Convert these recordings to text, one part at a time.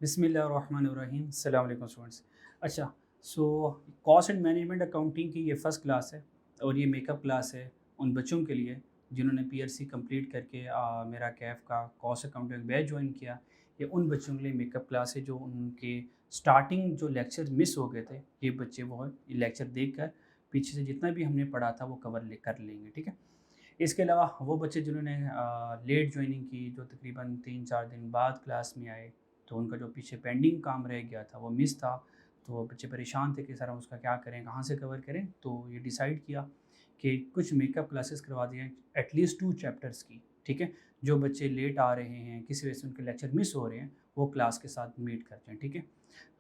बिस्मिल्लाहिर्रहमानिर्रहीम। अस्सलाम वालेकुम स्टूडेंट्स। अच्छा, so cost and management accounting की ये फ़र्स्ट क्लास है और ये मेकअप क्लास है उन बच्चों के लिए जिन्होंने पीएलसी कंप्लीट करके मेरा कैफ़ का कॉस्ट अकाउंटिंग बैच ज्वाइन किया। ये उन बच्चों के लिए मेकअप क्लास है जो उनके स्टार्टिंग जो लेक्चर मिस हो गए थे, ये बच्चे वो ये लेक्चर देखकर पीछे से जितना भी हमने पढ़ा था वो कवर कर लेंगे, ठीक है। इसके अलावा वो बच्चे जिन्होंने लेट ज्वाइनिंग की, जो तकरीबन 3-4 दिन बाद क्लास में आए, तो उनका जो पीछे पेंडिंग काम रह गया था वो मिस था। तो वो बच्चे परेशान थे कि सर हम उसका क्या करें, कहाँ से कवर करें। तो ये डिसाइड किया कि कुछ मेकअप क्लासेस करवा दिए एटलीस्ट 2 चैप्टर्स की, ठीक है। जो बच्चे लेट आ रहे हैं, किसी वजह से उनके लेक्चर मिस हो रहे हैं, वो क्लास के साथ मीट कर जाएँ, ठीक है।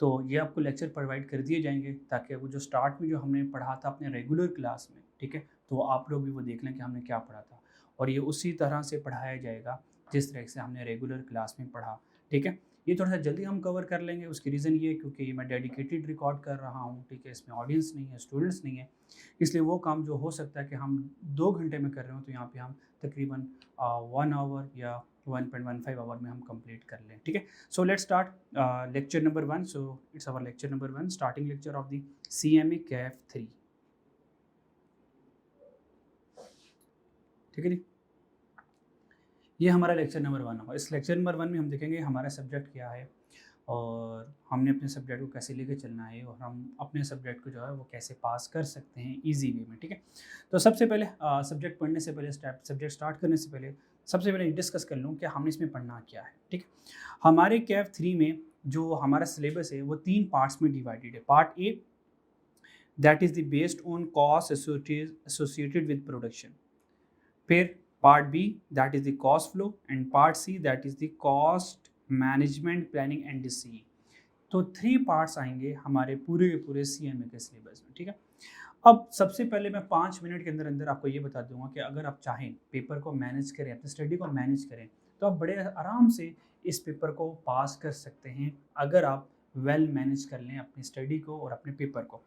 तो ये आपको लेक्चर प्रोवाइड कर दिए जाएँगे ताकि वो जो स्टार्ट में जो हमने पढ़ा था अपने रेगुलर क्लास में, ठीक है, तो आप लोग भी वो देख लें कि हमने क्या पढ़ा था। और ये उसी तरह से पढ़ाया जाएगा जिस तरह से हमने रेगुलर क्लास में पढ़ा, ठीक है। ये थोड़ा सा जल्दी हम कवर कर लेंगे, उसकी रीज़न ये है क्योंकि ये मैं डेडिकेटेड रिकॉर्ड कर रहा हूँ, ठीक है। इसमें ऑडियंस नहीं है, स्टूडेंट्स नहीं है, इसलिए वो काम जो हो सकता है कि हम 2 घंटे में कर रहे हो तो यहाँ पे हम तकरीबन 1 आवर या 1.15 आवर में हम कंप्लीट कर लें, ठीक है। So let's start lecture number 1। So it's our lecture number 1, starting lecture of the CMA CAF 3, ठीक है जी। ये हमारा लेक्चर नंबर 1 होगा। इस लेक्चर नंबर 1 में हम देखेंगे हमारा सब्जेक्ट क्या है और हमने अपने सब्जेक्ट को कैसे लेके चलना है और हम अपने सब्जेक्ट को जो है वो कैसे पास कर सकते हैं ईजी वे में, ठीक है। तो सबसे पहले सब्जेक्ट पढ़ने से पहले, सब्जेक्ट स्टार्ट करने से पहले सबसे पहले डिस्कस कर लूँ कि हमने इसमें पढ़ना क्या है, ठीक है। हमारे कैफ 3 में जो हमारा सिलेबस है वो 3 पार्ट्स में डिवाइडेड है। Part A, that is the based on cost associated with production. फिर part B, that is the cost flow, and part C, that is the cost management planning and decision. तो 3 parts आएंगे हमारे पूरे के पूरे CMA के syllabus में, ठीक है। अब सबसे पहले मैं 5 मिनट के अंदर अंदर आपको ये बता दूंगा कि अगर आप चाहें पेपर को मैनेज करें, अपनी स्टडी को मैनेज करें, तो आप बड़े आराम से इस पेपर को पास कर सकते हैं अगर आप वेल मैनेज कर लें अपनी स्टडी को और अपने पेपर को।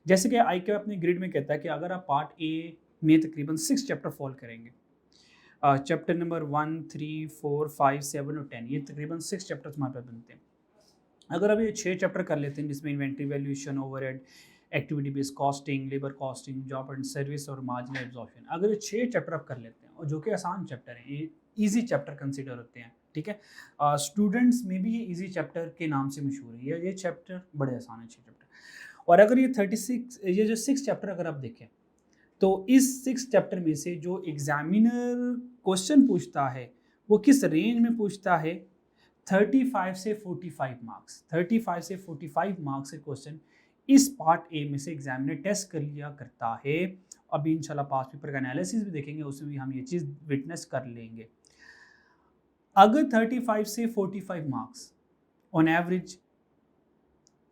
जैसे कि IQ अपने ग्रिड में कहता है कि अगर आप पार्ट ए में तकरीबन 6 चैप्टर फॉलो करेंगे, चैप्टर नंबर 1, 3, 4, 5, 7 और 10, ये तकरीबन 6 चैप्टर्स हमारे पास बनते हैं। अगर आप ये 6 चैप्टर कर लेते हैं जिसमें inventory valuation, overhead, activity based costing, labour costing, job and service और मार्जिनल एब्जॉर्प्शन, अगर ये 6 चैप्टर आप कर लेते हैं और जो कि आसान चैप्टर हैं, ये ईजी चैप्टर कंसिडर होते हैं, ठीक है। स्टूडेंट्स में भी ये ईजी चैप्टर के नाम से मशहूर है। ये चैप्टर बड़े आसान है, 6 चैप्टर। और अगर ये 36, ये जो 6 चैप्टर अगर आप देखें तो इस 6 चैप्टर में से जो एग्जामिनर क्वेश्चन पूछता है वो किस रेंज में पूछता है, 35 से 45 मार्क्स, 35 से 45 मार्क्स के क्वेश्चन इस पार्ट ए में से एग्जामिनर टेस्ट कर लिया करता है। अभी इंशाल्लाह पास पेपर का एनालिसिस भी देखेंगे, उसमें भी हम ये चीज़ विटनेस कर लेंगे। अगर 35 से 45 मार्क्स ऑन एवरेज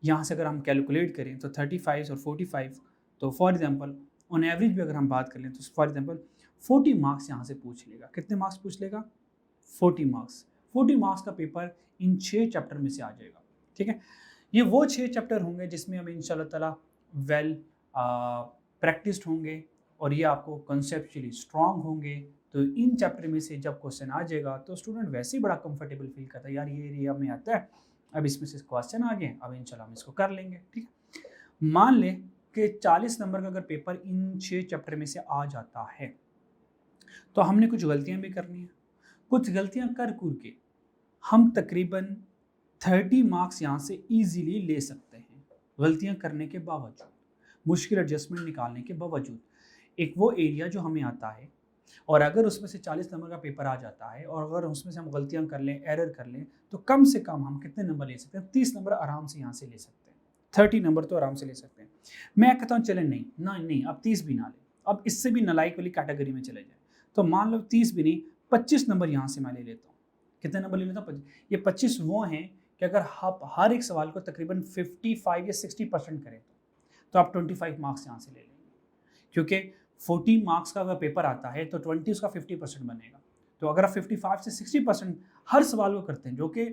यहाँ से अगर हम कैलकुलेट करें तो 35 और 45, तो फॉर एग्जांपल ऑन एवरेज भी अगर हम बात कर लें तो फॉर एग्जांपल 40 मार्क्स यहाँ से पूछ लेगा। कितने मार्क्स पूछ लेगा? 40 मार्क्स। 40 मार्क्स का पेपर इन 6 चैप्टर में से आ जाएगा, ठीक है। ये वो 6 चैप्टर होंगे जिसमें हम इंशाल्लाह ताला वेल प्रैक्टिस्ड होंगे और ये आपको कंसेप्चुअली स्ट्रांग होंगे। तो इन चैप्टर में से जब क्वेश्चन आ जाएगा तो स्टूडेंट वैसे ही बड़ा कंफर्टेबल फील करता है, यार ये एरिया में आता है, अब इसमें से क्वेश्चन आ गए, अब इंशाल्लाह हम इसको कर लेंगे, ठीक है। मान लें कि 40 नंबर का अगर पेपर इन 6 चैप्टर में से आ जाता है तो हमने कुछ गलतियां भी करनी है। कुछ गलतियां कर के हम तकरीबन 30 मार्क्स यहाँ से इजीली ले सकते हैं, गलतियां करने के बावजूद, मुश्किल एडजस्टमेंट निकालने के बावजूद। एक वो एरिया जो हमें आता है और अगर उसमें से 40 नंबर का पेपर आ जाता है और अगर उसमें से हम गलतियां कर लें, एरर कर लें, तो कम से कम हम कितने नंबर ले सकते हैं? 30 नंबर आराम से यहाँ से ले सकते हैं, 30 नंबर तो आराम से ले सकते हैं। मैं कहता हूँ चले नहीं ना, नहीं अब 30 भी ना ले, अब इससे भी नालायक वाली कैटेगरी में चले जाए, तो मान लो 30 भी नहीं, 25 नंबर यहाँ से मैं ले लेता हूँ। कितने नंबर ले लेता हूँ? ये 25 वो हैं कि अगर आप हर एक सवाल को तकरीबन 55 या 60% करें तो आप 25 मार्क्स यहाँ से ले लेंगे, क्योंकि 40 मार्क्स का अगर पेपर आता है तो 20 उसका 50% बनेगा। तो अगर आप 55 से 60% हर सवाल को करते हैं, जो कि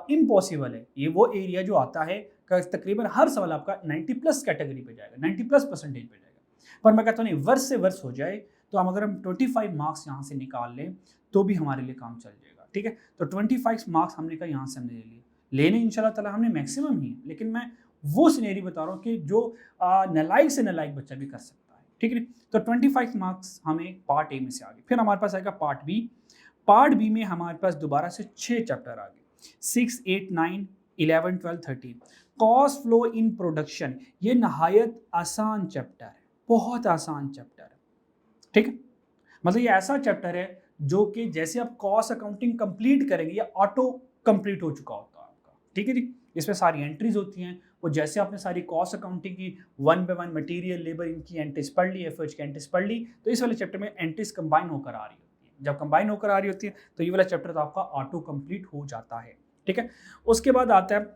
इम्पॉसिबल है, ये वो एरिया जो आता है तकरीबन हर सवाल आपका 90 प्लस कैटेगरी पे जाएगा, 90 प्लस परसेंटेज पे जाएगा। पर मैं कहता हूँ नहीं, वर्ष से वर्ष हो जाए तो हम अगर हम 25 मार्क्स यहाँ से निकाल लें तो भी हमारे लिए काम चल जाएगा, ठीक है। तो 25 मार्क्स हमने कहा यहाँ से हमने ले लिए, लेने इंशाल्लाह ताला हमने मैक्सिमम ही, लेकिन मैं वो सिनेरियो बता रहा हूँ कि जो नालायक से नालायक बच्चा भी कर सकता है, ठीक है। तो 25 मार्क्स हमें पार्ट ए में से आ गए। फिर हमारे पास आएगा पार्ट बी। पार्ट बी में हमारे पास दोबारा से 6 चैप्टर आ गए, 6, 8, 9, 11, 12, 13। कॉस्ट फ्लो इन प्रोडक्शन, ये नहायत आसान चैप्टर है, बहुत आसान चैप्टर है, ठीक है। मतलब ये ऐसा चैप्टर है जो कि जैसे आप कॉस्ट अकाउंटिंग कंप्लीट करेंगे, ये ऑटो कंप्लीट हो चुका होता है आपका, ठीक है जी। इसमें सारी एंट्रीज होती हैं, और जैसे आपने सारी कॉस्ट अकाउंटिंग की 1 बाय 1 मटेरियल, लेबर, इनकी एंट्रीज पढ़ ली, एफएच की एंट्रीज पढ़ ली, तो इस वाले चैप्टर में एंट्रीज कंबाइन होकर आ रही होती है। जब कंबाइन होकर आ रही होती है तो ये वाला चैप्टर तो आपका ऑटो कंप्लीट हो जाता है, ठीक है। उसके बाद आता है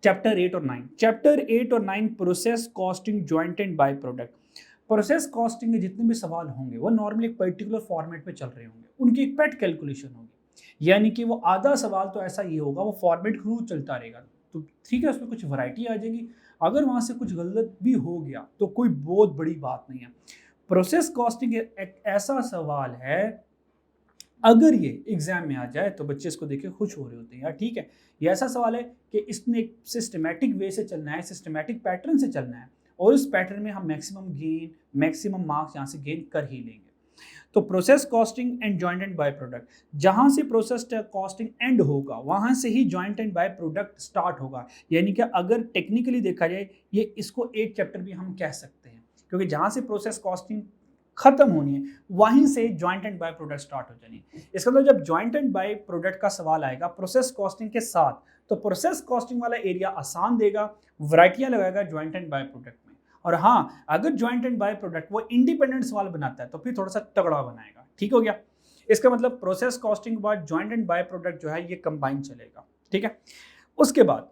चैप्टर 8 और 9। चैप्टर 8 और 9 process costing joint and by product. Process costing के जितने भी सवाल होंगे वो नॉर्मली एक पर्टिकुलर फॉर्मेट में चल रहे होंगे, उनकी एक पेट कैलकुलेशन होगी, यानी कि वो आधा सवाल तो ऐसा ही होगा, वो फॉर्मेट थ्रू चलता रहेगा, तो ठीक है, उसमें कुछ वैरायटी आ जाएगी। अगर वहाँ से कुछ गलत भी हो गया तो कोई बहुत बड़ी बात नहीं है। प्रोसेस कॉस्टिंग एक ऐसा सवाल है, अगर ये एग्जाम में आ जाए तो बच्चे इसको देख के खुश हो रहे होते हैं, यार ठीक है, ये ऐसा सवाल है कि इसने एक सिस्टमैटिक वे से चलना है, सिस्टमैटिक पैटर्न से चलना है, और उस पैटर्न में हम मैक्सिमम मार्क्स यहाँ से गेन कर ही लेंगे। तो process costing and joint and by product, जहाँ से प्रोसेस कॉस्टिंग एंड होगा वहाँ से ही joint and by product start होगा। यानी कि अगर टेक्निकली देखा जाए, ये इसको एक चैप्टर भी हम कह सकते हैं, क्योंकि जहाँ से प्रोसेस कॉस्टिंग खत्म होनी है वहीं से joint and by product start हो जानी है। इसका मतलब जब जॉइंट एंड बाय प्रोडक्ट का सवाल आएगा प्रोसेस कॉस्टिंग के साथ, तो प्रोसेस कॉस्टिंग वाला एरिया आसान देगा, वैरायटियां लगाएगा जॉइंट एंड बाय प्रोडक्ट में। और हाँ, अगर जॉइंट एंड बाय प्रोडक्ट वो इंडिपेंडेंट सवाल बनाता है तो फिर थोड़ा सा तगड़ा बनाएगा, ठीक हो गया। इसका मतलब प्रोसेस कॉस्टिंग के बाद जॉइंट एंड बाय प्रोडक्ट जो है ये कंबाइन चलेगा, ठीक है। उसके बाद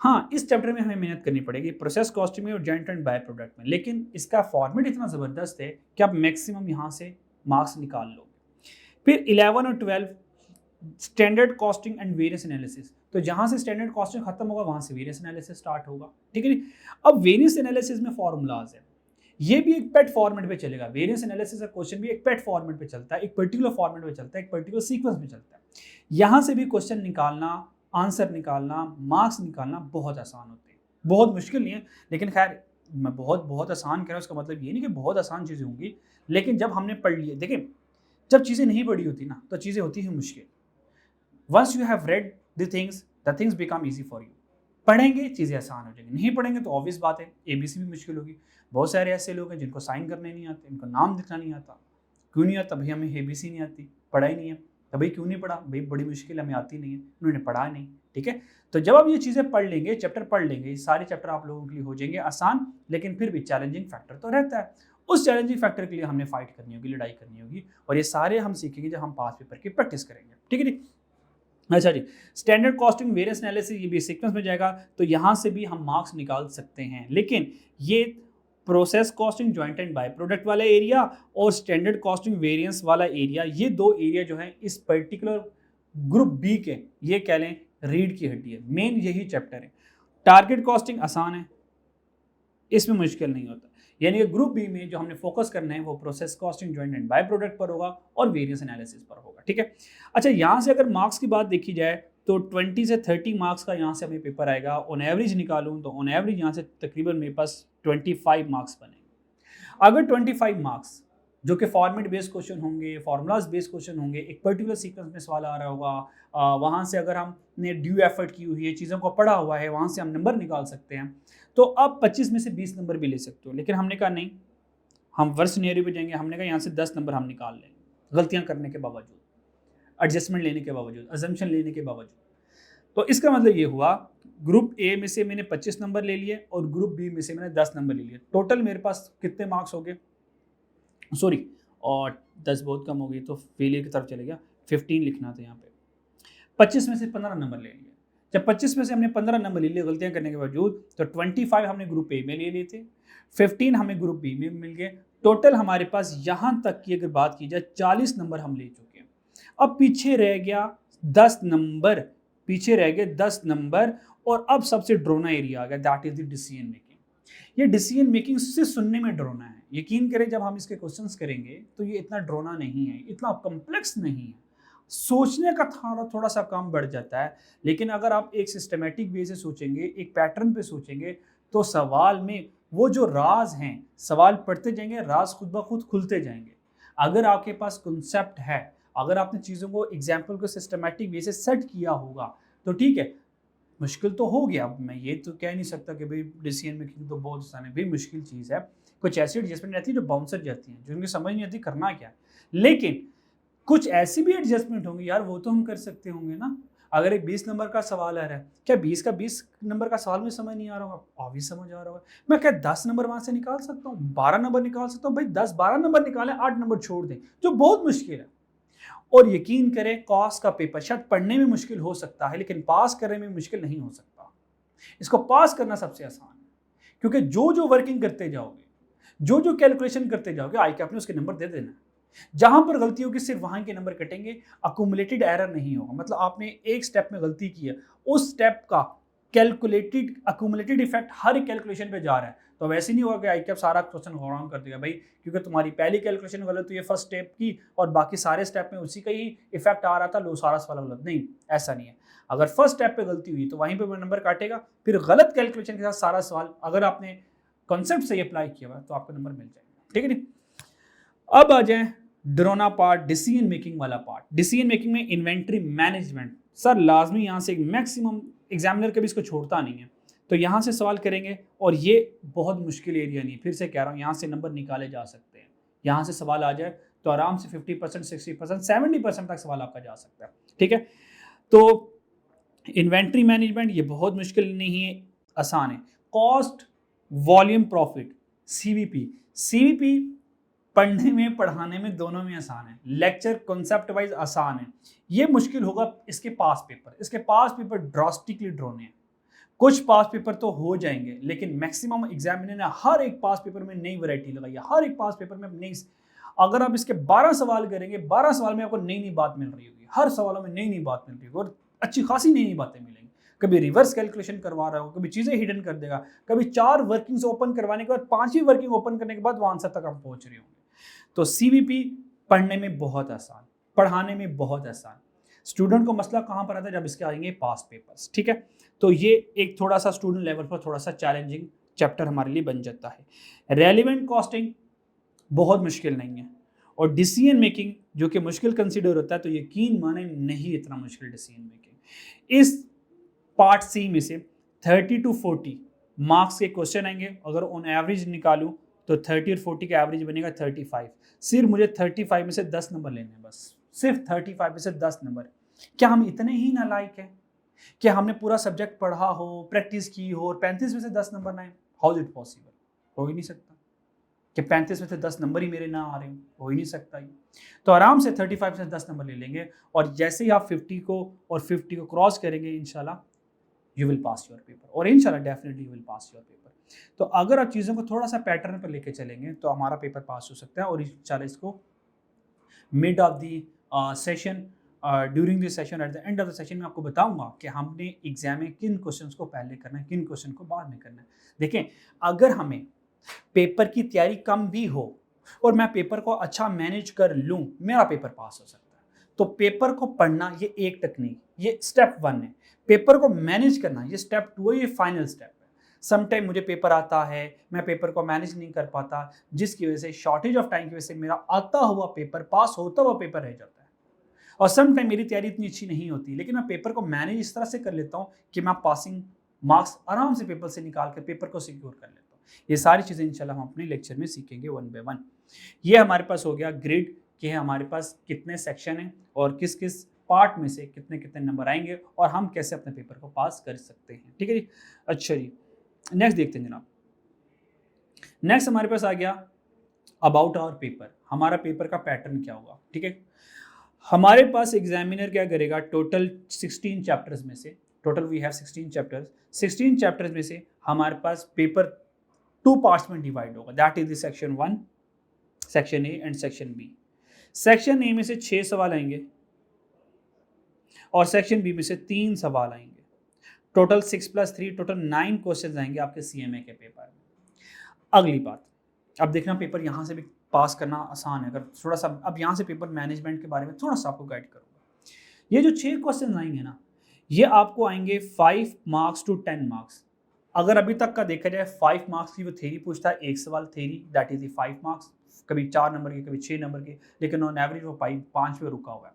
हाँ, इस चैप्टर में हमें मेहनत करनी पड़ेगी प्रोसेस कॉस्टिंग में और जॉइंट एंड बाय प्रोडक्ट में, लेकिन इसका फॉर्मेट इतना ज़बरदस्त है कि आप मैक्सिमम यहाँ से मार्क्स निकाल लोगे। फिर 11 और 12 standard costing and variance analysis, तो जहाँ से स्टैंडर्ड कॉस्टिंग खत्म होगा वहाँ से वेरियंस एनालिसिस स्टार्ट होगा, ठीक है। अब वेरियंस एनालिसिस में फॉर्मूलाज है, ये भी एक पेट फॉर्मेट पे चलेगा। वेरियंस एनालिसिस का क्वेश्चन भी एक पेट फॉर्मेट पे चलता है, एक पर्टिकुलर फॉर्मेट में चलता है, एक पर्टिकुलर सीक्वेंस में चलता है। यहाँ से भी क्वेश्चन निकालना, आंसर निकालना, मार्क्स निकालना बहुत आसान होते हैं, बहुत मुश्किल नहीं है, लेकिन खैर मैं बहुत आसान कह रहा हूँ, उसका मतलब ये नहीं कि बहुत आसान चीज़ें होंगी, लेकिन जब हमने पढ़ लिया, देखिए जब चीज़ें नहीं पढ़ी होती ना तो चीज़ें होती हैं मुश्किल। Once you have read the things become easy for you. पढ़ेंगे चीज़ें आसान हो जाएंगी, नहीं पढ़ेंगे तो ऑब्वियस बात है ABC भी मुश्किल होगी। बहुत सारे ऐसे लोग हैं जिनको साइन करने नहीं आते, इनको नाम लिखना नहीं आता। क्यों नहीं आता? भाई हमें ABC नहीं आती, पढ़ा ही नहीं है। तो भाई क्यों नहीं पढ़ा? भाई बड़ी मुश्किल हमें आती नहीं है, उन्होंने पढ़ा नहीं, ठीक है। तो जब आप ये चीज़ें पढ़ लेंगे, चैप्टर पढ़ लेंगे, ये सारे चैप्टर आप लोगों के लिए हो जाएंगे आसान, लेकिन फिर भी चैलेंजिंग फैक्टर तो रहता है। उस चैलेंजिंग फैक्टर के लिए हमने फाइट करनी होगी, लड़ाई करनी होगी, और ये सारे हम सीखेंगे जब हम पास पेपर की प्रैक्टिस करेंगे, ठीक है जी। अच्छा जी, स्टैंडर्ड कॉस्टिंग वेरियंस एनालिसिस ये भी सीक्वेंस में जाएगा, तो यहाँ से भी हम मार्क्स निकाल सकते हैं, लेकिन ये process costing joint and by product वाला एरिया और स्टैंडर्ड कॉस्टिंग वेरिएंस वाला एरिया, ये दो एरिया जो है इस पर्टिकुलर ग्रुप बी के, ये कह लें रीढ़ की हड्डी है, मेन यही चैप्टर है। टारगेट कॉस्टिंग आसान है, इसमें मुश्किल नहीं होता, यानी कि ग्रुप बी में जो हमने फोकस करना है वो process costing joint and by product पर होगा और वेरिएंस एनालिसिस पर होगा, ठीक है। अच्छा, यहाँ से अगर मार्क्स की बात देखी जाए तो 20 से 30 मार्क्स का यहाँ से हमें पेपर आएगा। ऑन एवरेज निकालूँ तो ऑन एवरेज यहाँ से तकरीबन मेरे पास 25 मार्क्स बनेंगे। अगर 25 मार्क्स जो कि फॉर्मेट बेस्ड क्वेश्चन होंगे, फार्मूलाज बेस्ड क्वेश्चन होंगे, एक पर्टिकुलर सीक्वेंस में सवाल आ रहा होगा, वहाँ से अगर हमने ड्यू एफर्ट की हुई है, चीज़ों को पढ़ा हुआ है, वहाँ से हम नंबर निकाल सकते हैं, तो आप 25 में से 20 नंबर भी ले सकते हो। लेकिन हमने कहा नहीं, हम वर्स्ट सिनेरियो पे जाएंगे, हमने कहा यहाँ से 10 नंबर हम निकाल लेंगे गलतियाँ करने के बावजूद, एडजस्टमेंट लेने के बावजूद, अजम्पशन लेने के बावजूद। तो इसका मतलब ये हुआ, ग्रुप ए में से मैंने 25 नंबर ले लिए और ग्रुप बी में से मैंने 10 नंबर ले लिए। टोटल मेरे पास कितने मार्क्स हो गए? सॉरी, और 10 बहुत कम हो गई तो फेलियर की तरफ चले गया, 15 लिखना था यहाँ पे। 25 में से 15 नंबर ले लिए। जब 25 में से हमने 15 नंबर ले लिए गलतियाँ करने के बावजूद, तो 25 हमने ग्रुप ए में ले लिए थे, 15 हमें ग्रुप बी में मिल गए। टोटल हमारे पास यहाँ तक की अगर बात की जाए 40 नंबर हम ले चुके हैं। अब पीछे रह गया 10 नंबर, पीछे रह गए 10 नंबर, और अब सबसे डरोना एरिया आ गया, that is the decision making. ये डिसीजन मेकिंग से सुनने में डरोना है, यकीन करें जब हम इसके क्वेश्चंस करेंगे तो ये इतना डरोना नहीं है, इतना कॉम्प्लेक्स नहीं है। सोचने का थोड़ा सा काम बढ़ जाता है। लेकिन अगर आप एक सिस्टमैटिक वे से सोचेंगे, एक पैटर्न पे सोचेंगे, तो सवाल में वो जो राज हैं, सवाल पढ़ते जाएंगे, राज खुद ब खुद खुलते जाएंगे। अगर आपके पास कॉन्सेप्ट है, अगर आपने चीज़ों को एग्जाम्पल को सिस्टमैटिक वे से सेट किया होगा, तो ठीक है, मुश्किल तो हो गया। अब मैं ये तो कह नहीं सकता कि भाई डिसीजन मेकिंग तो बहुत आसान है, भाई मुश्किल चीज़ है। कुछ ऐसी एडजस्टमेंट रहती है जो बाउंसर जाती हैं, जो उनकी समझ नहीं आती करना क्या है। लेकिन कुछ ऐसी भी एडजस्टमेंट होंगी यार, वो तो हम कर सकते होंगे ना। अगर एक 20 नंबर का सवाल आ रहा है, क्या 20 का 20 नंबर का सवाल मुझे समझ नहीं आ रहा होगा? ऑब्वियस समझ आ रहा होगा। मैं क्या 10 नंबर वहां से निकाल सकता हूँ, 12 नंबर निकाल सकता हूँ? भाई 10-12 नंबर निकालें, 8 नंबर छोड़ दें, जो बहुत मुश्किल है। और यकीन करें, कॉस का पेपर शायद पढ़ने में मुश्किल हो सकता है, लेकिन पास करने में मुश्किल नहीं हो सकता। इसको पास करना सबसे आसान है, क्योंकि जो जो वर्किंग करते जाओगे, जो जो कैलकुलेशन करते जाओगे, आई कैप ने उसके नंबर दे देना। जहां पर गलती होगी सिर्फ वहां के नंबर कटेंगे, अकुमुलेटेड एरर नहीं होगा। मतलब आपने एक स्टेप में गलती की है, उस स्टेप का कैलकुलेटेड अकुमुलेटेड इफेक्ट हर एक कैलकुलेशन पे जा रहा है। तो वैसे नहीं होगा कि आई कैप सारा क्वेश्चन रॉन्ग कर देगा भाई, क्योंकि तुम्हारी पहली कैलकुलेशन गलत हुई है फर्स्ट स्टेप की, और बाकी सारे स्टेप में उसी का ही इफेक्ट आ रहा था, लो सारा सवाल गलत। नहीं, ऐसा नहीं है। अगर फर्स्ट स्टेप पे गलती हुई तो वहीं पे वो नंबर काटेगा, फिर गलत कैलकुलेशन के साथ सारा सवाल, अगर आपने कॉन्सेप्ट सही अप्लाई किया हुआ तो आपको नंबर मिल जाएगा। ठीक है नहीं। अब आ जाए डरोना पार्ट, डिसीजन मेकिंग वाला पार्ट। डिसीजन मेकिंग में इन्वेंट्री मैनेजमेंट, सर लाजमी यहाँ से मैक्सिमम एग्जामिनर कभी इसको छोड़ता नहीं है, तो यहाँ से सवाल करेंगे। और ये बहुत मुश्किल एरिया नहीं, फिर से कह रहा हूँ, यहाँ से नंबर निकाले जा सकते हैं। यहाँ से सवाल आ जाए तो आराम से 50%, 60%, 70% तक सवाल आपका जा सकता है। ठीक है, तो इन्वेंट्री मैनेजमेंट ये बहुत मुश्किल नहीं है, आसान है। Cost volume profit, CVP. CVP पढ़ने में पढ़ाने में दोनों में आसान है, लेक्चर कॉन्सेप्ट वाइज आसान है। ये मुश्किल होगा इसके पास पेपर। इसके पास पेपर ड्रास्टिकली ड्रोने हैं। कुछ पास पेपर तो हो जाएंगे, लेकिन मैक्सिमम एग्जामिनर ने हर एक पास पेपर में नई वैरायटी लगाई है, हर एक पास पेपर में नई। अगर आप इसके 12 सवाल करेंगे, 12 सवाल में आपको नई नई बात मिल रही होगी, हर सवालों में नई नई बात मिल रही होगी, और अच्छी खासी नई नई बातें मिलेंगी। कभी रिवर्स कैलकुलेशन करवा रहा हो, कभी चीजें हिडन कर देगा, कभी 4 वर्किंग्स ओपन करवाने के बाद 5वीं वर्किंग ओपन करने के बाद वो आंसर तक हम पहुंच रहे होंगे। तो सीवीपी पढ़ने में बहुत आसान, पढ़ाने में बहुत आसान। स्टूडेंट को मसला कहाँ पर आता है, जब इसके आएंगे पास पेपर्स। ठीक है, तो ये एक थोड़ा सा स्टूडेंट लेवल पर थोड़ा सा चैलेंजिंग चैप्टर हमारे लिए बन जाता है। रेलिवेंट कॉस्टिंग बहुत मुश्किल नहीं है, और डिसीजन मेकिंग जो कि मुश्किल कंसीडर होता है, तो यकीन माने नहीं इतना मुश्किल डिसीजन मेकिंग। इस पार्ट सी में से 30 to 40 मार्क्स के क्वेश्चन आएंगे। अगर ऑन एवरेज निकालूं तो 30 और 40 का एवरेज बनेगा 35। सिर्फ मुझे 35 में से 10 नंबर लेने हैं, बस सिर्फ 35 में से 10 नंबर। क्या हम इतने ही नालायक हैं कि हमने पूरा सब्जेक्ट पढ़ा हो, प्रैक्टिस की हो, और 35 में से 10 नंबर ना आए? How is it possible? हो ही नहीं सकता कि 35 में से 10 नंबर ही मेरे ना आ रहे हो ही नहीं सकता ये। तो आराम से 35 से 10 नंबर ले लेंगे, और जैसे ही आप 50 को और 50 को क्रॉस करेंगे, इंशाल्लाह you will pass your paper, और इंशाल्लाह definitely you will pass your paper. तो अगर आप चीज़ों को थोड़ा सा पैटर्न पर लेके चलेंगे तो हमारा पेपर पास हो सकता है। और इंशाल्लाह इसको mid of the session, during this session, at the end of the session में आपको बताऊंगा कि हमने एग्जाम में किन क्वेश्चंस को पहले करना है, किन क्वेश्चन को बाद में करना है। देखें, अगर हमें पेपर की तैयारी कम भी हो और मैं पेपर को अच्छा मैनेज कर लूँ, मेरा पेपर पास हो सकता है। तो पेपर को पढ़ना ये एक टेक्निक, ये स्टेप 1 है। पेपर को मैनेज करना ये स्टेप 2 है, ये फाइनल स्टेप है। समटाइम मुझे पेपर आता है, मैं पेपर को मैनेज नहीं कर पाता, जिसकी वजह से शॉर्टेज ऑफ टाइम की वजह से मेरा आता हुआ पेपर, पास होता हुआ पेपर रह जाता है। और समटाइम मेरी तैयारी इतनी अच्छी नहीं होती, लेकिन मैं पेपर को मैनेज इस तरह से कर लेता हूँ कि मैं पासिंग मार्क्स आराम से पेपर से निकाल कर पेपर को सिक्योर कर लेता हूँ। ये सारी चीज़ें इंशाल्लाह हम अपने लेक्चर में सीखेंगे 1 by 1। ये हमारे पास हो गया ग्रिड कि हमारे पास कितने सेक्शन हैं और किस किस पार्ट में से कितने कितने नंबर आएंगे और हम कैसे अपने पेपर को पास कर सकते हैं। ठीक है जी, अच्छा जी, नेक्स्ट देखते हैं जनाब। नेक्स्ट हमारे पास आ गया अबाउट आवर पेपर, हमारा पेपर का पैटर्न क्या होगा। ठीक है, हमारे पास एग्जामिनर क्या करेगा, टोटल 16 चैप्टर्स में से, total we have 16 chapters, 16 chapters में से हमारे पास पेपर 2 पार्ट्स में डिवाइड होगा, that is the section 1, section A and section B. Section A में से 6 सवाल आएंगे और सेक्शन बी में से 3 सवाल आएंगे। टोटल 6 + 3 टोटल 9 क्वेश्चन आएंगे आपके सीएमए के पेपर में। अगली बात, अब देखना पेपर यहाँ से भी पास करना आसान है। अगर थोड़ा सा अब यहाँ से पेपर मैनेजमेंट के बारे में थोड़ा सा आपको गाइड करूँगा। ये जो 6 क्वेश्चन आएंगे ना, ये आपको आएंगे 5 मार्क्स टू 10 मार्क्स। अगर अभी तक का देखा जाए 5 मार्क्स की वो थ्योरी पूछता है, एक सवाल थ्योरी दैट इज 5 मार्क्स, कभी 4 नंबर की कभी 6 नंबर की, लेकिन ऑन एवरेज वो 5 पे रुका हुआ है।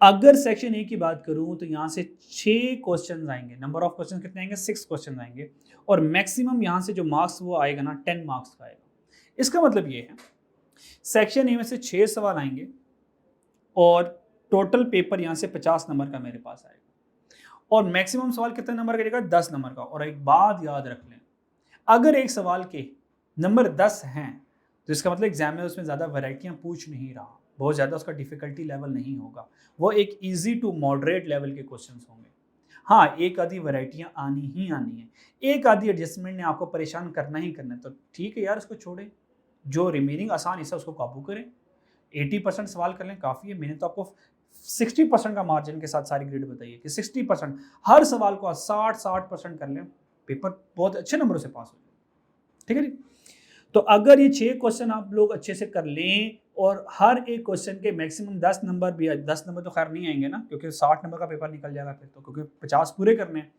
अगर सेक्शन ए की बात करूं तो यहाँ से 6 क्वेश्चन आएंगे। नंबर ऑफ क्वेश्चन कितने आएंगे? 6 क्वेश्चन आएंगे, और मैक्सिमम यहाँ से जो मार्क्स वो आएगा ना 10 मार्क्स का आएगा। इसका मतलब ये है सेक्शन ए में से 6 सवाल आएंगे और टोटल पेपर यहाँ से 50 नंबर का मेरे पास आएगा, और मैक्सिमम सवाल कितने नंबर का रहेगा? 10 नंबर का। और एक बात याद रख लें, अगर एक सवाल के नंबर 10 हैं तो इसका मतलब एग्जाम में उसमें ज़्यादा वैरायटियाँ पूछ नहीं रहा, बहुत ज़्यादा उसका डिफिकल्टी लेवल नहीं होगा, वो एक इजी टू मॉडरेट लेवल के क्वेश्चंस होंगे। हाँ, एक आधी वैरायटियाँ आनी ही आनी है, एक आधी एडजस्टमेंट ने आपको परेशान करना ही करना है, तो ठीक है यार, उसको छोड़ें। जो रिमेनिंग आसान हिस्सा उसको काबू करें, 80% सवाल कर लें, काफ़ी है। मैंने तो आपको 60% का मार्जिन के साथ सारी ग्रेड बताइए कि 60%, हर सवाल को 60% कर लें, पेपर बहुत अच्छे नंबरों से पास हो जाए। ठीक है जी। तो अगर ये 6 क्वेश्चन आप लोग अच्छे से कर लें और हर एक क्वेश्चन के मैक्सिमम 10 नंबर भी, 10 नंबर तो खैर नहीं आएंगे ना, क्योंकि 60 नंबर का पेपर निकल जाएगा फिर तो, क्योंकि 50 पूरे करने हैं,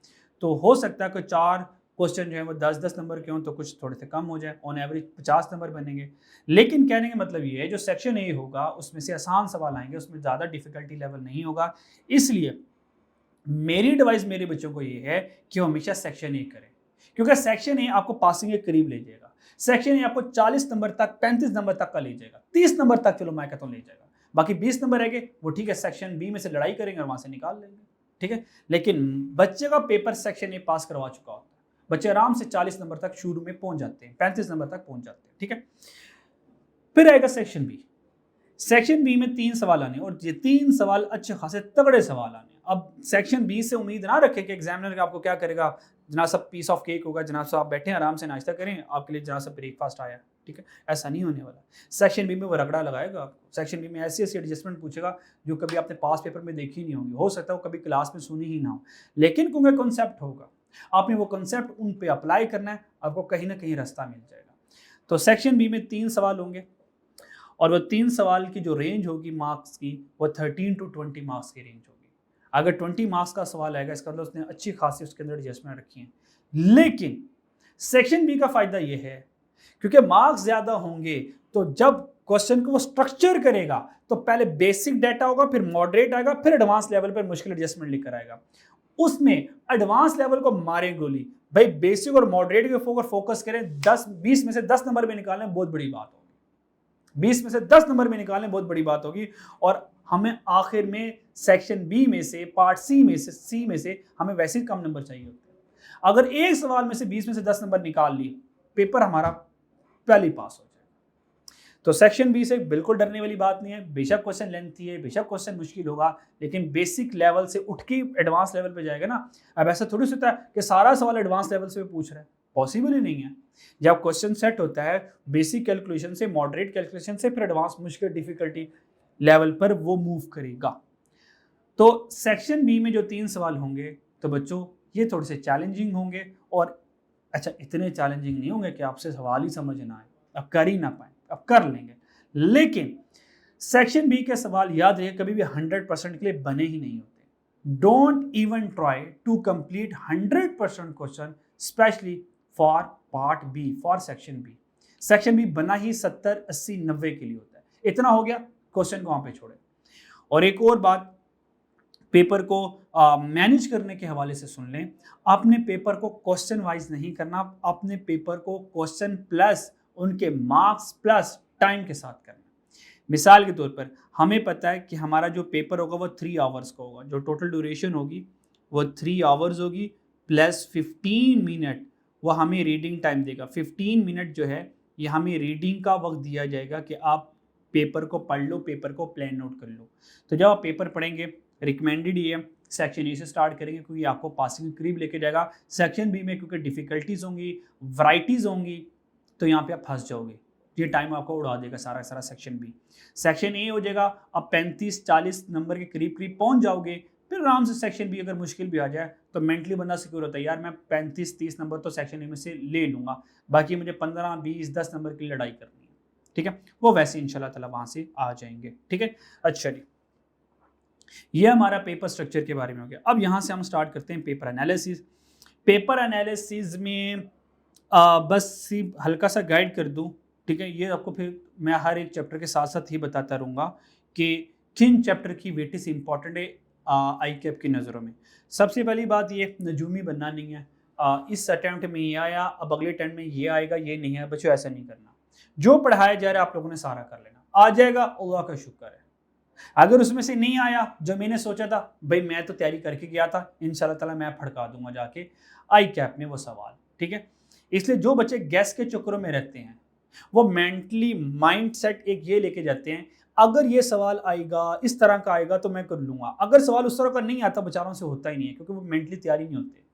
तो हो सकता है कि 4 क्वेश्चन जो है वो 10-10 नंबर के हों तो कुछ थोड़े से कम हो जाए, ऑन एवरेज 50 नंबर बनेंगे। लेकिन कहने का मतलब ये है जो सेक्शन ए होगा उसमें से आसान सवाल आएंगे, उसमें ज़्यादा डिफिकल्टी लेवल नहीं होगा। इसलिए मेरी एडवाइस मेरे बच्चों को ये है कि वो हमेशा सेक्शन ए करें, क्योंकि सेक्शन ए आपको पासिंग के करीब ले जाएगा। सेक्शन ए आपको 40 नंबर तक, 35 नंबर तक का ले जाएगा, 30 नंबर तक चलो मैं कहता हूँ ले जाएगा, बाकी 20 नंबर रहेंगे वो ठीक है, सेक्शन बी में से लड़ाई करेंगे और वहां से निकाल लेंगे। ठीक है, लेकिन बच्चे का पेपर सेक्शन ए पास करवा चुका होता है, बच्चे आराम से 40 नंबर तक शुरू में पहुंच जाते हैं, 35 नंबर तक पहुंच जाते हैं। ठीक है, फिर आएगा सेक्शन बी। सेक्शन बी में 3 सवाल आने, और ये 3 सवाल अच्छे खासे तगड़े सवाल आने। अब सेक्शन बी से उम्मीद ना रखें कि एग्जामिनर आपको क्या करेगा, जनाब सब पीस ऑफ केक होगा, जनाब साहब बैठे आराम से नाश्ता करें, आपके लिए जनाब सब ब्रेकफास्ट आया। ठीक है, ऐसा नहीं होने वाला। सेक्शन बी में वो रगड़ा लगाएगा आपको, सेक्शन बी में ऐसी ऐसी एडजस्टमेंट पूछेगा जो कभी आपने पास पेपर में देखी नहीं होगी, हो सकता है वो कभी क्लास में सुनी ही ना हो, लेकिन क्योंकि कॉन्सेप्ट होगा, आपने वो कॉन्सेप्ट उन पे अप्लाई करना है, आपको कहीं ना कहीं रास्ता मिल जाएगा। तो सेक्शन बी में 3 सवाल होंगे, और वो 3 सवाल की जो रेंज होगी मार्क्स की, वो 13 टू 20 मार्क्स की रेंज होगी। अगर 20 मार्क्स का सवाल आएगा इसका मतलब उसने अच्छी खासी उसके अंदर एडजस्टमेंट रखी है। लेकिन सेक्शन बी का फायदा ये है, क्योंकि मार्क्स ज्यादा होंगे तो जब क्वेश्चन को वो स्ट्रक्चर करेगा तो पहले बेसिक डाटा होगा, फिर मॉडरेट आएगा, फिर एडवांस लेवल पर मुश्किल एडजस्टमेंट लेकर आएगा। उसमें एडवांस लेवल को मारे गोली, भाई बेसिक और मॉडरेट के ऊपर फोकस करें, 10-20 में से 10 नंबर में निकालने बहुत बड़ी बात होगी, 20 में से 10 नंबर में निकालने बहुत बड़ी बात होगी। और हमें आखिर में सेक्शन बी में से, पार्ट सी में से हमें वैसे ही कम नंबर चाहिए होते हैं। अगर एक सवाल में से 20 में से 10 नंबर निकाल लिए, पेपर हमारा पहले पास हो जाए। तो सेक्शन बी से बिल्कुल डरने वाली बात नहीं है, बेशक क्वेश्चन लेंथी है, बेशक क्वेश्चन मुश्किल होगा, लेकिन बेसिक लेवल से उठ के एडवांस लेवल पे जाएगा ना। अब ऐसा थोड़ी होता है कि सारा सवाल एडवांस लेवल से पूछ रहा है, पॉसिबल ही नहीं है। जब क्वेश्चन सेट होता है बेसिक कैलकुलेशन से, मॉडरेट कैलकुलेशन से, फिर एडवांस मुश्किल डिफिकल्टी लेवल पर वो मूव करेगा। तो सेक्शन बी में जो 3 सवाल होंगे तो बच्चों ये थोड़े से चैलेंजिंग होंगे, और अच्छा इतने चैलेंजिंग नहीं होंगे कि आपसे सवाल ही समझ ना आए, अब कर ही ना पाए, अब कर लेंगे। लेकिन सेक्शन बी के सवाल याद रखिए कभी भी 100% के लिए बने ही नहीं होते। Don't even try to complete 100% question, specially for part B, for section B. Section B बना ही 70, 80, 90 के लिए होता है। इतना हो गया, क्वेश्चन को वहां पे छोड़े। और एक और बात, पेपर को मैनेज करने के हवाले से सुन लें, आपने पेपर को क्वेश्चन वाइज नहीं करना, अपने पेपर को क्वेश्चन प्लस उनके मार्क्स प्लस टाइम के साथ करना। मिसाल के तौर पर हमें पता है कि हमारा जो पेपर होगा वो 3 आवर्स का होगा, जो टोटल ड्यूरेशन होगी वो 3 आवर्स होगी, प्लस 15 मिनट वो हमें रीडिंग टाइम देगा। 15 मिनट जो है ये हमें रीडिंग का वक्त दिया जाएगा कि आप पेपर को पढ़ लो, पेपर को प्लान नोट कर लो। तो जब आप पेपर पढ़ेंगे, रिकमेंडेड ये सेक्शन ए से स्टार्ट करेंगे क्योंकि आपको पासिंग के करीब लेके जाएगा। सेक्शन बी में क्योंकि डिफिकल्टीज होंगी, वैराइटीज होंगी, तो यहाँ पे आप फंस जाओगे, ये टाइम आपको उड़ा देगा सारा सारा सेक्शन बी। सेक्शन ए हो जाएगा, अब 35-40 नंबर के करीब करीब पहुंच जाओगे, फिर आराम से सेक्शन बी अगर मुश्किल भी आ जाए तो मेंटली बंदा सिक्योर होता है, यार मैं 35-30 नंबर तो सेक्शन ए में से ले लूंगा, बाकी मुझे 15-20-10 नंबर की लड़ाई करनी है। ठीक है, वो वैसे इंशाल्लाह ताला वहां से आ जाएंगे। ठीक है, अच्छा जी, ये हमारा पेपर स्ट्रक्चर के बारे में हो गया। अब यहाँ से हम स्टार्ट करते हैं पेपर एनालिसिस। पेपर एनालिसिस में बस हल्का सा गाइड कर दूँ, ठीक है? ये आपको फिर मैं हर एक चैप्टर के साथ साथ ही बताता रहूँगा कि किन चैप्टर की वेटेज इंपॉर्टेंट है आई कैप की नज़रों में। सबसे पहली बात, ये नजूमी बनना नहीं है। इस अटेम्प्ट में ये आया, अब अगले अटेम्प्ट में ये आएगा, ये नहीं है। बच्चों ऐसा नहीं करना। जो पढ़ाया जा रहा है आप लोगों ने सारा कर लेना। आ जाएगा, अल्लाह का शुक्र है। अगर उसमें से नहीं आया जो मैंने सोचा था, भाई मैं तो तैयारी करके गया था, इंशाल्लाह ताला मैं फड़का दूंगा जाके आई कैप में वो सवाल, ठीक है? इसलिए जो बच्चे गैस के चक्करों में रहते हैं वो मेंटली माइंड सेट एक ये लेके जाते हैं, अगर ये सवाल आएगा, इस तरह का आएगा तो मैं कर लूंगा। अगर सवाल उस तरह का नहीं आता, बेचारों से होता ही नहीं है, क्योंकि वो मेंटली तैयारी नहीं होते।